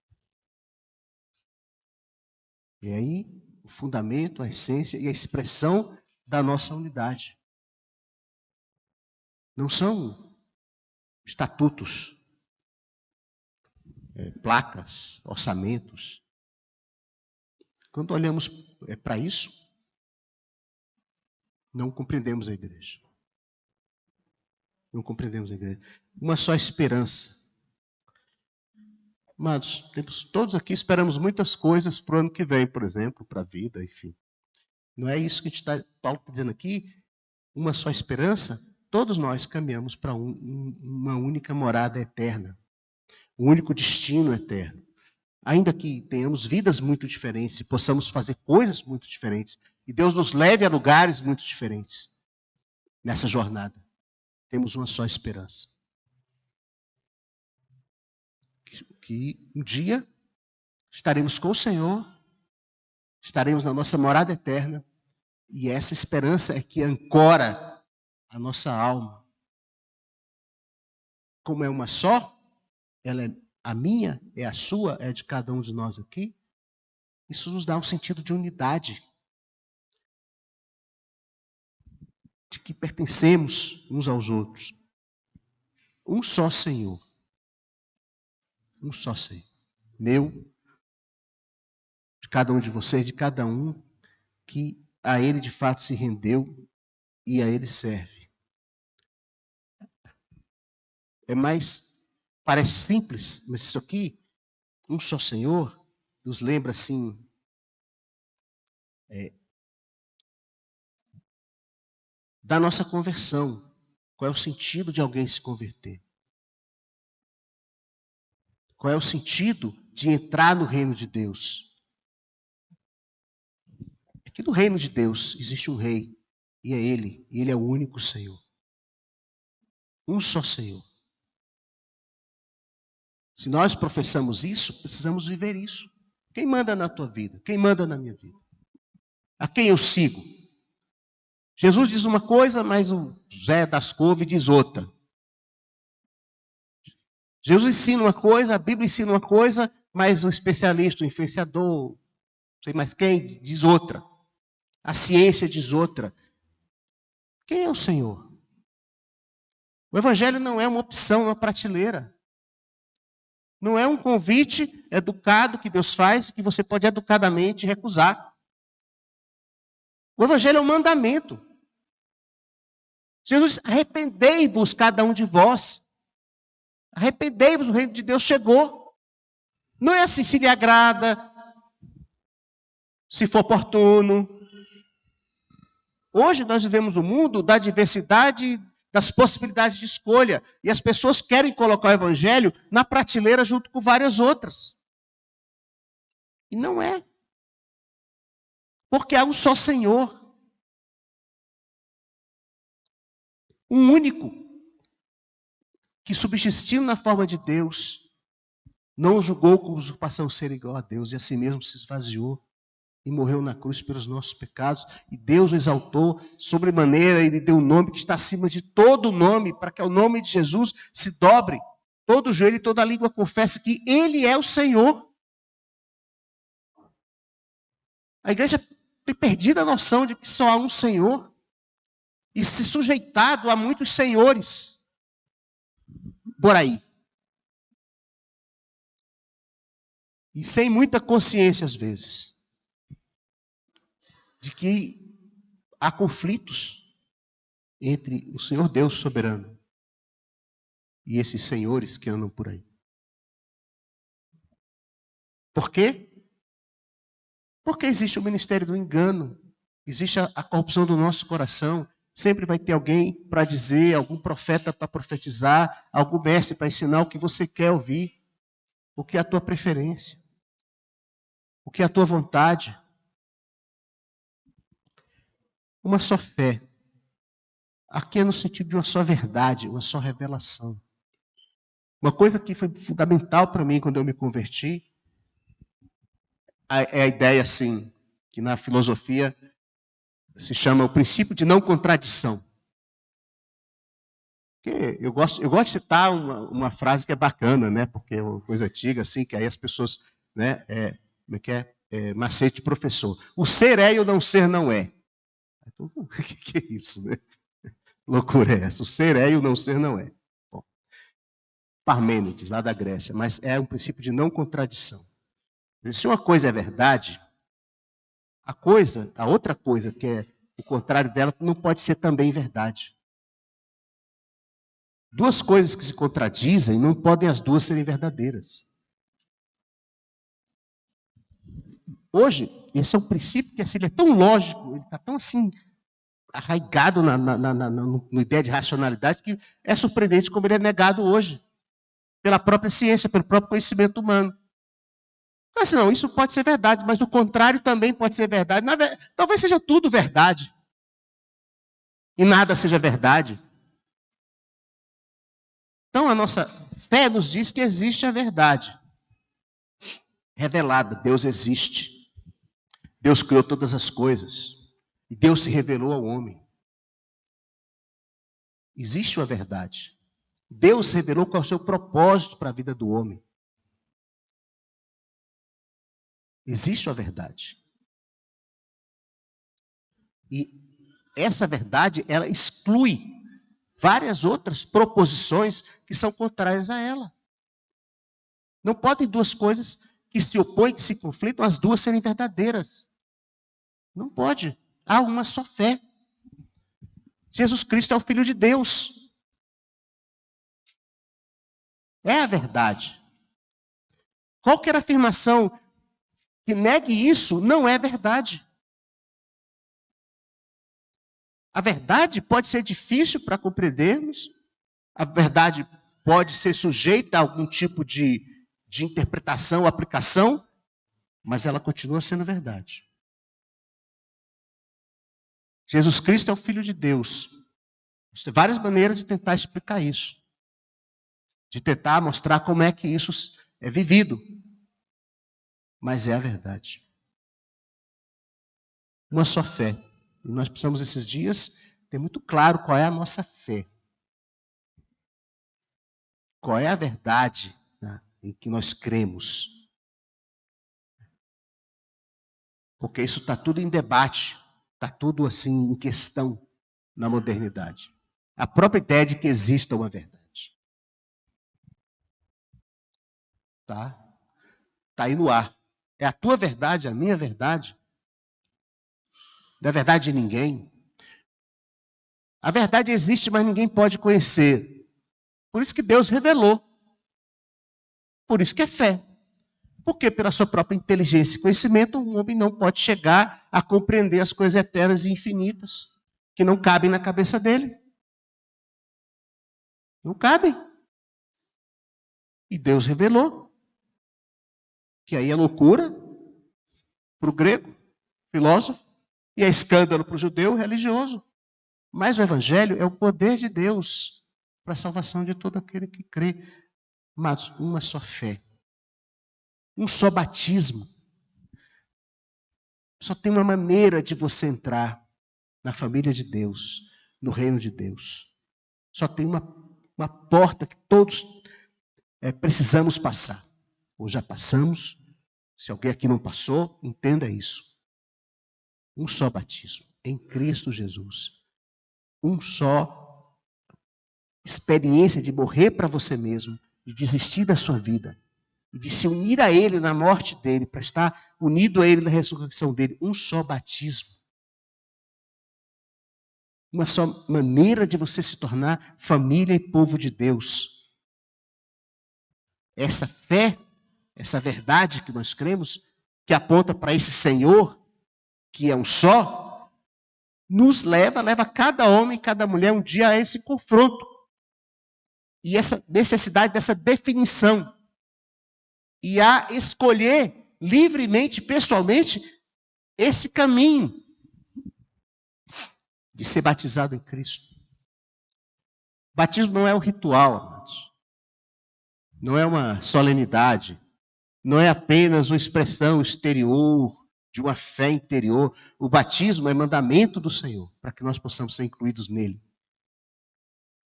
E aí, o fundamento, a essência e a expressão da nossa unidade. Não são estatutos, placas, orçamentos. Quando olhamos para isso, não compreendemos a igreja. Não compreendemos a igreja. Uma só esperança. Amados, todos aqui esperamos muitas coisas para o ano que vem, por exemplo, para a vida, enfim. Não é isso que Paulo está dizendo aqui? Uma só esperança? Todos nós caminhamos para uma única morada eterna. Um único destino eterno. Ainda que tenhamos vidas muito diferentes e possamos fazer coisas muito diferentes, e Deus nos leve a lugares muito diferentes nessa jornada, temos uma só esperança. Que um dia estaremos com o Senhor, estaremos na nossa morada eterna, e essa esperança é que ancora a nossa alma, como é uma só, ela é a minha, é a sua, é de cada um de nós aqui, isso nos dá um sentido de unidade, de que pertencemos uns aos outros. Um só Senhor. Um só Senhor. Meu, de cada um de vocês, de cada um que a Ele de fato se rendeu e a Ele serve. Parece simples, mas isso aqui, um só Senhor, nos lembra assim, da nossa conversão. Qual é o sentido de alguém se converter? Qual é o sentido de entrar no reino de Deus? É que no reino de Deus existe um rei, e é Ele, e Ele é o único Senhor. Um só Senhor. Se nós professamos isso, precisamos viver isso. Quem manda na tua vida? Quem manda na minha vida? A quem eu sigo? Jesus diz uma coisa, mas o Zé das Couve diz outra. Jesus ensina uma coisa, a Bíblia ensina uma coisa, mas o especialista, o influenciador, não sei mais quem, diz outra. A ciência diz outra. Quem é o Senhor? O Evangelho não é uma opção, uma prateleira. Não é um convite educado que Deus faz, que você pode educadamente recusar. O Evangelho é um mandamento. Jesus diz, arrependei-vos cada um de vós. Arrependei-vos, o reino de Deus chegou. Não é assim, se lhe agrada, se for oportuno. Hoje nós vivemos um mundo da diversidade, das possibilidades de escolha. E as pessoas querem colocar o Evangelho na prateleira junto com várias outras. E não é. Porque há um só Senhor. Um único. Que subsistindo na forma de Deus, não julgou com usurpação ser igual a Deus. E assim mesmo se esvaziou. E morreu na cruz pelos nossos pecados, e Deus o exaltou sobremaneira, e lhe deu um nome que está acima de todo nome, para que ao nome de Jesus se dobre todo o joelho e toda a língua confesse que Ele é o Senhor. A igreja tem perdido a noção de que só há um Senhor, e se sujeitado a muitos senhores por aí. E sem muita consciência às vezes de que há conflitos entre o Senhor Deus soberano e esses senhores que andam por aí. Por quê? Porque existe o ministério do engano, existe a corrupção do nosso coração. Sempre vai ter alguém para dizer, algum profeta para profetizar, algum mestre para ensinar o que você quer ouvir, o que é a tua preferência, o que é a tua vontade. Uma só fé. Aqui é no sentido de uma só verdade, uma só revelação. Uma coisa que foi fundamental para mim quando eu me converti é a ideia assim, que na filosofia se chama o princípio de não contradição. Eu gosto de citar uma frase que é bacana, né? Porque é uma coisa antiga, assim, que aí as pessoas, né? Como é que é? Macete professor. O ser é e o não ser não é. Então, o que é isso, né? Loucura é essa. O ser é e o não ser não é. Bom, Parmênides, lá da Grécia, mas é um princípio de não contradição. Se uma coisa é verdade, a outra coisa que é o contrário dela não pode ser também verdade. Duas coisas que se contradizem não podem as duas serem verdadeiras. Hoje, esse é um princípio que assim, ele é tão lógico, ele está tão assim arraigado na ideia de racionalidade que é surpreendente como ele é negado hoje pela própria ciência, pelo próprio conhecimento humano. Mas não, isso pode ser verdade, mas o contrário também pode ser verdade. Talvez seja tudo verdade e nada seja verdade. Então a nossa fé nos diz que existe a verdade revelada. Deus existe. Deus criou todas as coisas. E Deus se revelou ao homem. Existe uma verdade. Deus revelou qual é o seu propósito para a vida do homem. Existe a verdade. E essa verdade, ela exclui várias outras proposições que são contrárias a ela. Não podem duas coisas que se opõem, que se conflitam, as duas serem verdadeiras. Não pode. Há uma só fé. Jesus Cristo é o Filho de Deus. É a verdade. Qualquer afirmação que negue isso não é verdade. A verdade pode ser difícil para compreendermos, a verdade pode ser sujeita a algum tipo de interpretação ou aplicação, mas ela continua sendo verdade. Jesus Cristo é o Filho de Deus. Tem várias maneiras de tentar explicar isso, de tentar mostrar como é que isso é vivido, mas é a verdade. Uma só fé. E nós precisamos, esses dias, ter muito claro qual é a nossa fé. Qual é a verdade, né, em que nós cremos. Porque isso está tudo em debate, está tudo assim em questão na modernidade. A própria ideia de que exista uma verdade. Tá aí no ar. É a tua verdade, a minha verdade. Não é verdade de ninguém. A verdade existe, mas ninguém pode conhecer. Por isso que Deus revelou. Por isso que é fé. Porque pela sua própria inteligência e conhecimento, um homem não pode chegar a compreender as coisas eternas e infinitas, que não cabem na cabeça dele. Não cabem. E Deus revelou. Que aí é loucura para o grego, filósofo, e é escândalo para o judeu, religioso. Mas o Evangelho é o poder de Deus para a salvação de todo aquele que crê. Mas uma só fé. Um só batismo. Só tem uma maneira de você entrar na família de Deus, no reino de Deus. Só tem uma porta que todos precisamos passar. Ou já passamos. Se alguém aqui não passou, entenda isso. Um só batismo, em Cristo Jesus. Um só experiência de morrer para você mesmo, de desistir da sua vida, e de se unir a Ele na morte dEle, para estar unido a Ele na ressurreição dEle. Um só batismo. Uma só maneira de você se tornar família e povo de Deus. Essa fé, essa verdade que nós cremos, que aponta para esse Senhor, que é um só, nos leva cada homem, cada mulher um dia a esse confronto. E essa necessidade dessa definição. E a escolher livremente, pessoalmente, esse caminho de ser batizado em Cristo. Batismo não é um ritual, amados. Não é uma solenidade. Não é apenas uma expressão exterior, de uma fé interior. O batismo é mandamento do Senhor, para que nós possamos ser incluídos nele.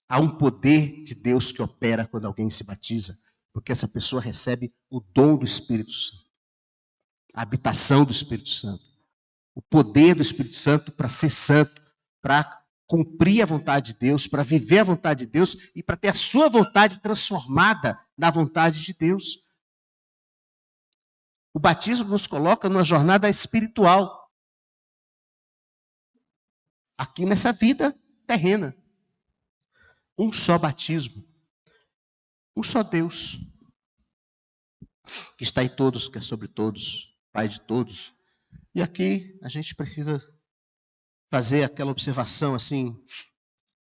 Há um poder de Deus que opera quando alguém se batiza, porque essa pessoa recebe o dom do Espírito Santo, a habitação do Espírito Santo, o poder do Espírito Santo para ser santo, para cumprir a vontade de Deus, para viver a vontade de Deus e para ter a sua vontade transformada na vontade de Deus. O batismo nos coloca numa jornada espiritual, aqui nessa vida terrena. Um só batismo, um só Deus, que está em todos, que é sobre todos, Pai de todos. E aqui a gente precisa fazer aquela observação assim,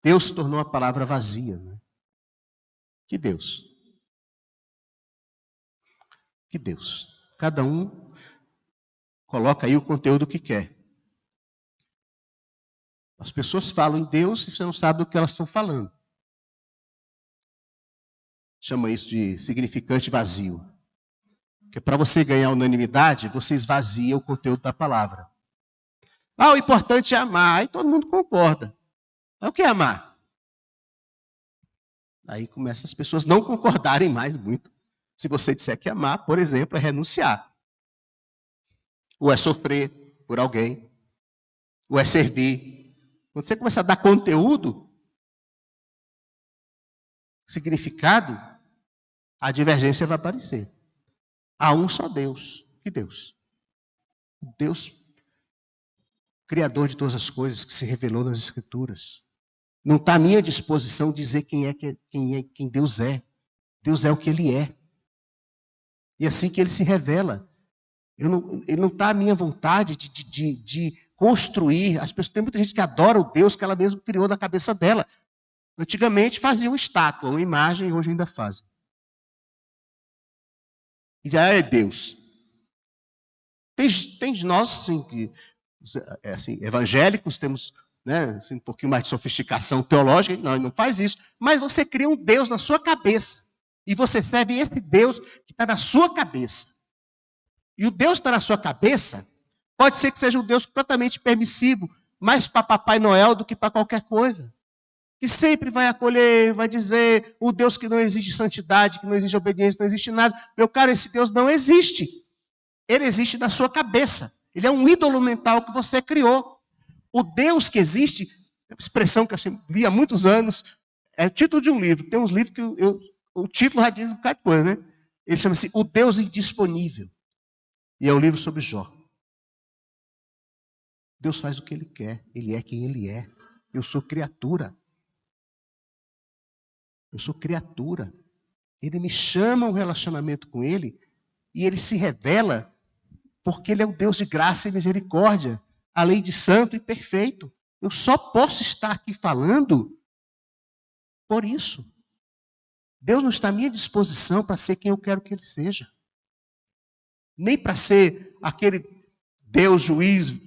Deus tornou a palavra vazia. Né? Que Deus? Que Deus? Cada um coloca aí o conteúdo que quer. As pessoas falam em Deus e você não sabe do que elas estão falando. Chama isso de significante vazio. Porque para você ganhar unanimidade, você esvazia o conteúdo da palavra. O importante é amar. Aí todo mundo concorda. Mas o que é amar? Aí começa as pessoas não concordarem mais muito. Se você disser que amar, por exemplo, é renunciar. Ou é sofrer por alguém. Ou é servir. Quando você começa a dar conteúdo, significado, a divergência vai aparecer. Há um só Deus. Que Deus? O Deus Criador de todas as coisas, que se revelou nas Escrituras. Não está à minha disposição dizer quem Deus é. Deus é o que Ele é. E é assim que Ele se revela. Ele não está à minha vontade de construir. Tem muita gente que adora o Deus que ela mesma criou na cabeça dela. Antigamente faziam uma estátua, uma imagem, e hoje ainda fazem. E já é Deus. Tem de nós, assim, que, assim, evangélicos, temos, né, assim, um pouquinho mais de sofisticação teológica. Não faz isso. Mas você cria um Deus na sua cabeça. E você serve esse Deus que está na sua cabeça. E o Deus que está na sua cabeça pode ser que seja um Deus completamente permissivo, mais para Papai Noel do que para qualquer coisa. Que sempre vai acolher, vai dizer, o Deus que não exige santidade, que não exige obediência, não existe nada. Meu caro, esse Deus não existe. Ele existe na sua cabeça. Ele é um ídolo mental que você criou. O Deus que existe, uma expressão que eu li há muitos anos, é o título de um livro. Tem uns livros que o título já diz um bocado de coisa, né? Ele chama-se O Deus Indisponível. E é um livro sobre Jó. Deus faz o que Ele quer. Ele é quem Ele é. Eu sou criatura. Eu sou criatura. Ele me chama a um relacionamento com Ele e Ele se revela porque Ele é um Deus de graça e misericórdia, além de santo e perfeito. Eu só posso estar aqui falando por isso. Deus não está à minha disposição para ser quem eu quero que Ele seja. Nem para ser aquele Deus juiz,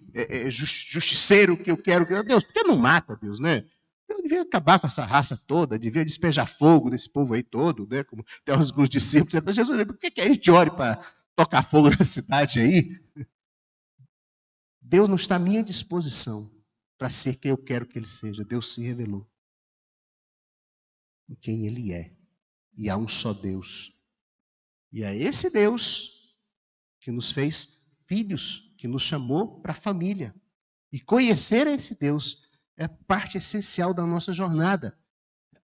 justiceiro que eu quero. Deus, por que não mata Deus, né? Eu devia acabar com essa raça toda, devia despejar fogo nesse povo aí todo, né? Como tem alguns discípulos. Jesus, por que a gente ore para tocar fogo na cidade aí? Deus não está à minha disposição para ser quem eu quero que Ele seja. Deus se revelou em quem Ele é. E há um só Deus. E é esse Deus que nos fez filhos, que nos chamou para a família. E conhecer esse Deus é parte essencial da nossa jornada.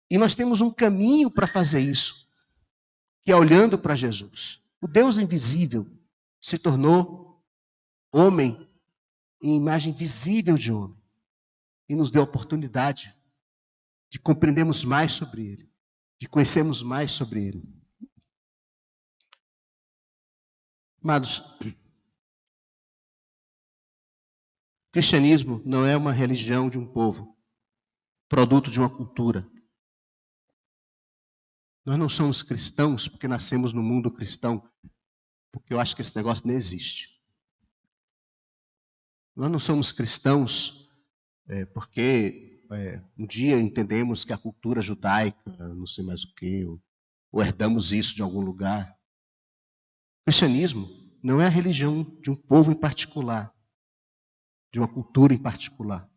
E nós temos um caminho para fazer isso, que é olhando para Jesus. O Deus invisível se tornou homem em imagem visível de homem. E nos deu a oportunidade de compreendermos mais sobre Ele, de conhecermos mais sobre Ele. Amados, o cristianismo não é uma religião de um povo, produto de uma cultura. Nós não somos cristãos porque nascemos no mundo cristão, porque eu acho que esse negócio não existe. Nós não somos cristãos porque um dia entendemos que a cultura judaica, não sei mais o que, ou herdamos isso de algum lugar. O cristianismo não é a religião de um povo em particular, de uma cultura em particular.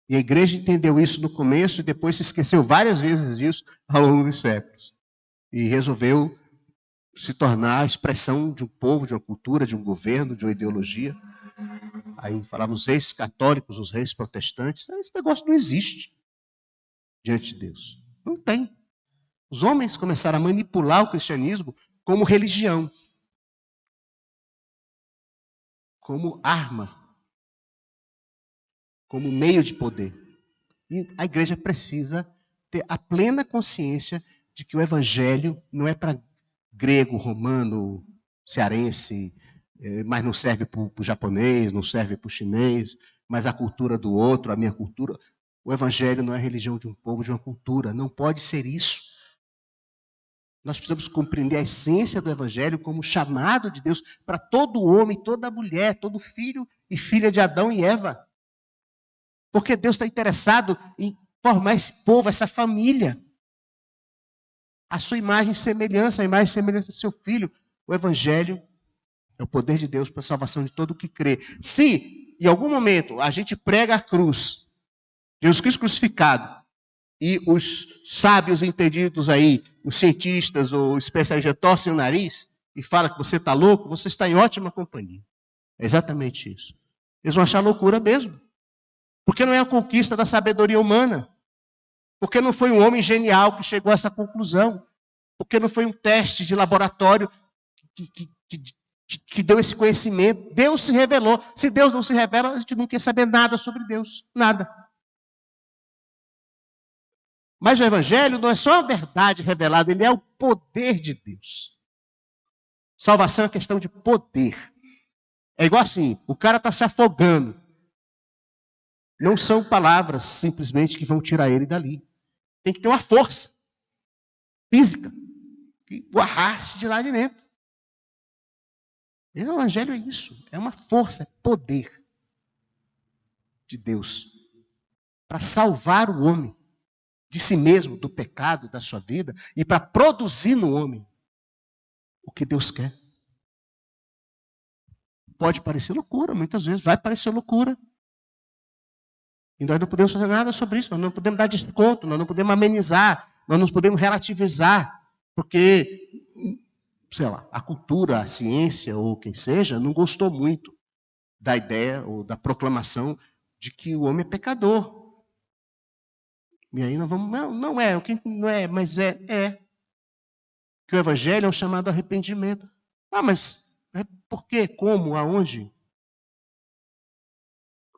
E a igreja entendeu isso no começo e depois se esqueceu várias vezes disso ao longo dos séculos. E resolveu se tornar a expressão de um povo, de uma cultura, de um governo, de uma ideologia. Aí falavam os reis católicos, os reis protestantes. Esse negócio não existe diante de Deus. Não tem. Os homens começaram a manipular o cristianismo como religião, como arma, como meio de poder. E a igreja precisa ter a plena consciência de que o evangelho não é para grego, romano, cearense, mas não serve para o japonês, não serve para o chinês, mas a cultura do outro, a minha cultura. O evangelho não é a religião de um povo, de uma cultura. Não pode ser isso. Nós precisamos compreender a essência do evangelho como chamado de Deus para todo homem, toda mulher, todo filho e filha de Adão e Eva. Porque Deus está interessado em formar esse povo, essa família. A sua imagem e semelhança, a imagem e semelhança do seu filho. O evangelho é o poder de Deus para a salvação de todo o que crê. Se, em algum momento, a gente prega a cruz, Jesus Cristo crucificado, e os sábios entendidos aí, os cientistas ou especialistas torcem o nariz e falam que você está louco, você está em ótima companhia. É exatamente isso. Eles vão achar loucura mesmo. Porque não é a conquista da sabedoria humana. Porque não foi um homem genial que chegou a essa conclusão. Porque não foi um teste de laboratório que deu esse conhecimento. Deus se revelou. Se Deus não se revela, a gente não quer saber nada sobre Deus. Nada. Mas o Evangelho não é só a verdade revelada, ele é o poder de Deus. Salvação é questão de poder. É igual assim, o cara está se afogando. Não são palavras simplesmente que vão tirar ele dali. Tem que ter uma força física que o arraste de lá de dentro. E o Evangelho é isso. É uma força, é poder de Deus para salvar o homem de si mesmo, do pecado, da sua vida, e para produzir no homem o que Deus quer. Pode parecer loucura, muitas vezes vai parecer loucura. E nós não podemos fazer nada sobre isso, nós não podemos dar desconto, nós não podemos amenizar, nós não podemos relativizar, porque, sei lá, a cultura, a ciência ou quem seja, não gostou muito da ideia ou da proclamação de que o homem é pecador. E aí nós vamos, não é, não é, mas é. Que o Evangelho é o chamado arrependimento. Ah, mas por quê? Como? Aonde?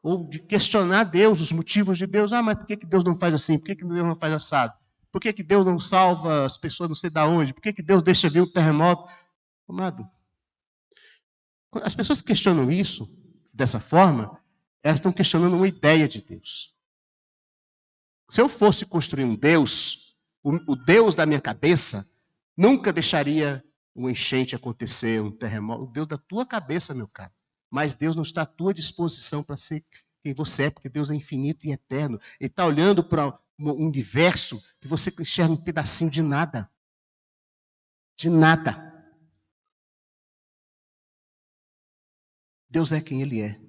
Ou de questionar Deus, os motivos de Deus. Ah, mas por que Deus não faz assim? Por que Deus não faz assado? Por que Deus não salva as pessoas não sei de onde? Por que Deus deixa vir um terremoto? Amado, as pessoas que questionam isso, dessa forma, elas estão questionando uma ideia de Deus. Se eu fosse construir um Deus, o Deus da minha cabeça nunca deixaria um enchente acontecer, um terremoto. O Deus da tua cabeça, meu caro. Mas Deus não está à tua disposição para ser quem você é, porque Deus é infinito e eterno. Ele está olhando para um universo que você enxerga um pedacinho de nada. De nada. Deus é quem Ele é.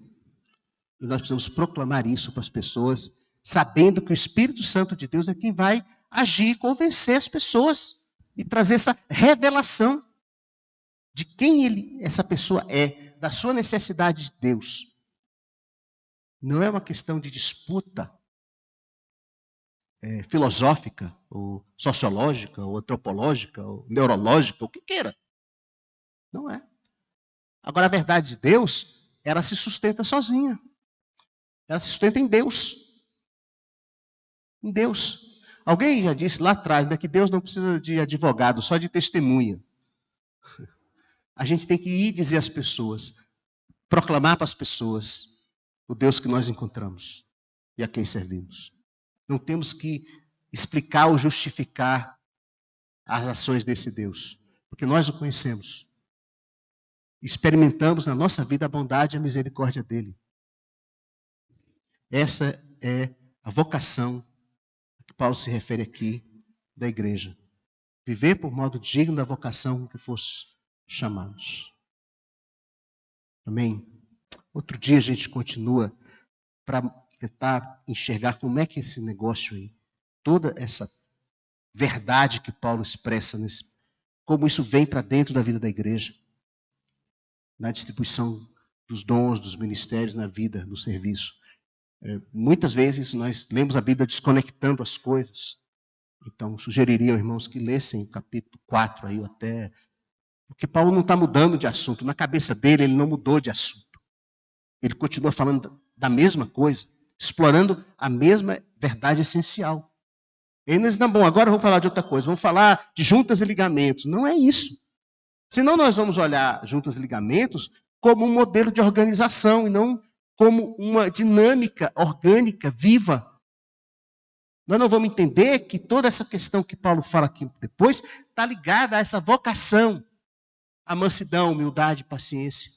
E nós precisamos proclamar isso para as pessoas, sabendo que o Espírito Santo de Deus é quem vai agir e convencer as pessoas e trazer essa revelação de quem essa pessoa é, da sua necessidade de Deus. Não é uma questão de disputa filosófica, ou sociológica, ou antropológica, ou neurológica, o que queira. Não é. Agora, a verdade de Deus, ela se sustenta sozinha. Ela se sustenta em Deus. Em Deus. Alguém já disse lá atrás, né, que Deus não precisa de advogado, só de testemunha. A gente tem que ir dizer às pessoas, proclamar para as pessoas o Deus que nós encontramos e a quem servimos. Não temos que explicar ou justificar as ações desse Deus, porque nós o conhecemos. Experimentamos na nossa vida a bondade e a misericórdia dele. Essa é a vocação a que Paulo se refere aqui da igreja. Viver por modo digno da vocação com que fosse chamados. Amém? Outro dia a gente continua para tentar enxergar como é que esse negócio aí, toda essa verdade que Paulo expressa, como isso vem para dentro da vida da igreja, na distribuição dos dons, dos ministérios, na vida, no serviço. Muitas vezes nós lemos a Bíblia desconectando as coisas. Então, sugeriria, irmãos, que lessem o capítulo 4 aí até... Porque Paulo não está mudando de assunto. Na cabeça dele, ele não mudou de assunto. Ele continua falando da mesma coisa, explorando a mesma verdade essencial. Ele não diz, não, bom, agora vamos falar de outra coisa. Vamos falar de juntas e ligamentos. Não é isso. Senão nós vamos olhar juntas e ligamentos como um modelo de organização e não como uma dinâmica orgânica, viva. Nós não vamos entender que toda essa questão que Paulo fala aqui depois está ligada a essa vocação, a mansidão, humildade, paciência.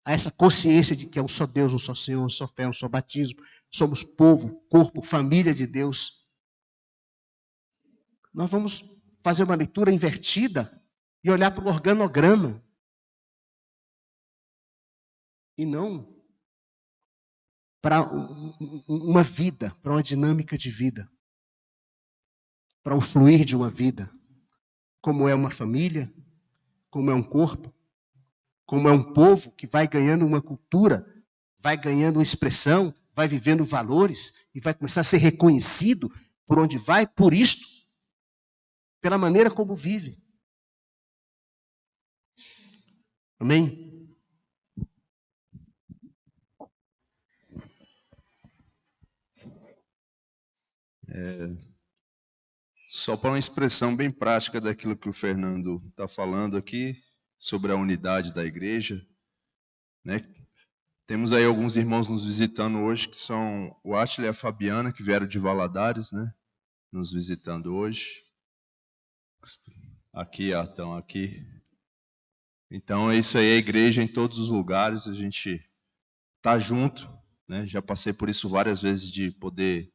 A essa consciência de que é um só Deus, um só Senhor, um só fé, um só batismo. Somos povo, corpo, família de Deus. Nós vamos fazer uma leitura invertida e olhar para o organograma. E não para uma vida, para uma dinâmica de vida, para um fluir de uma vida, como é uma família, como é um corpo, como é um povo que vai ganhando uma cultura, vai ganhando uma expressão, vai vivendo valores e vai começar a ser reconhecido por onde vai, por isto, pela maneira como vive. Amém? Só para uma expressão bem prática daquilo que o Fernando está falando aqui, sobre a unidade da igreja, né? Temos aí alguns irmãos nos visitando hoje, que são o Átila e a Fabiana, que vieram de Valadares, né? Nos visitando hoje. Aqui, estão aqui. Então, é isso aí, a igreja em todos os lugares, a gente está junto, né? Já passei por isso várias vezes, de poder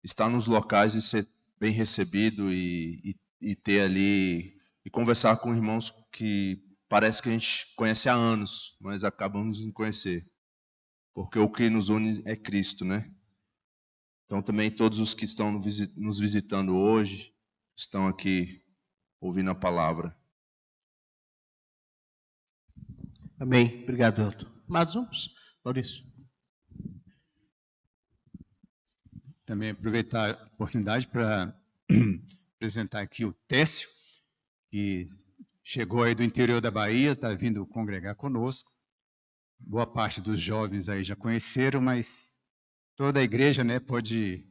estar nos locais e ser bem recebido e ter ali, e conversar com irmãos que parece que a gente conhece há anos, mas acabamos de conhecer. Porque o que nos une é Cristo, né? Então também todos os que estão nos visitando hoje, estão aqui ouvindo a palavra. Amém. Obrigado, Elton. Amados, vamos, Maurício. Também aproveitar a oportunidade para apresentar aqui o Técio, que chegou aí do interior da Bahia, está vindo congregar conosco. Boa parte dos jovens aí já conheceram, mas toda a igreja, né, pode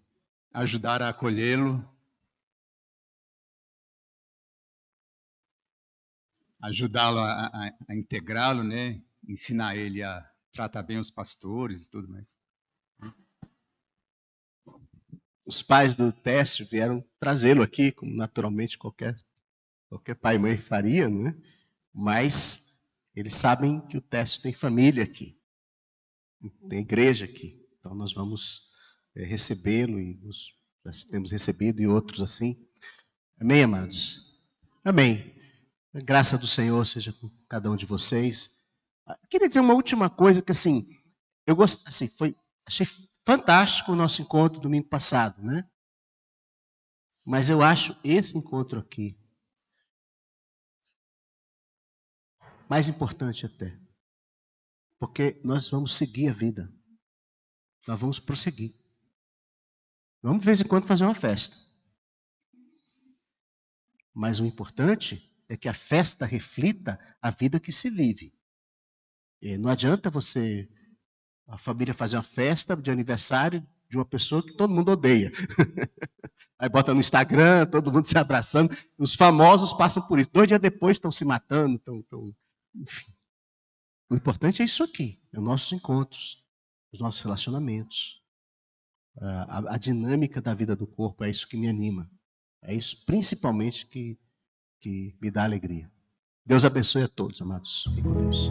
ajudar a acolhê-lo, ajudá-lo a integrá-lo, né, ensinar ele a tratar bem os pastores e tudo mais. Os pais do Técio vieram trazê-lo aqui, como naturalmente qualquer pai e mãe faria, não é? Mas eles sabem que o Técio tem família aqui, tem igreja aqui. Então nós vamos recebê-lo e nós temos recebido e outros assim. Amém, amados? Amém. A graça do Senhor seja com cada um de vocês. Queria dizer uma última coisa que assim, eu gosto, assim, achei fantástico o nosso encontro domingo passado, né? Mas eu acho esse encontro aqui mais importante até. Porque nós vamos seguir a vida. Nós vamos prosseguir. Vamos de vez em quando fazer uma festa. Mas o importante é que a festa reflita a vida que se vive. E não adianta a família fazer uma festa de aniversário de uma pessoa que todo mundo odeia. Aí bota no Instagram, todo mundo se abraçando. Os famosos passam por isso. 2 dias depois estão se matando. Enfim. O importante é isso aqui. É os nossos encontros, os nossos relacionamentos. A dinâmica da vida do corpo é isso que me anima. É isso principalmente que me dá alegria. Deus abençoe a todos, amados. Fiquem com Deus.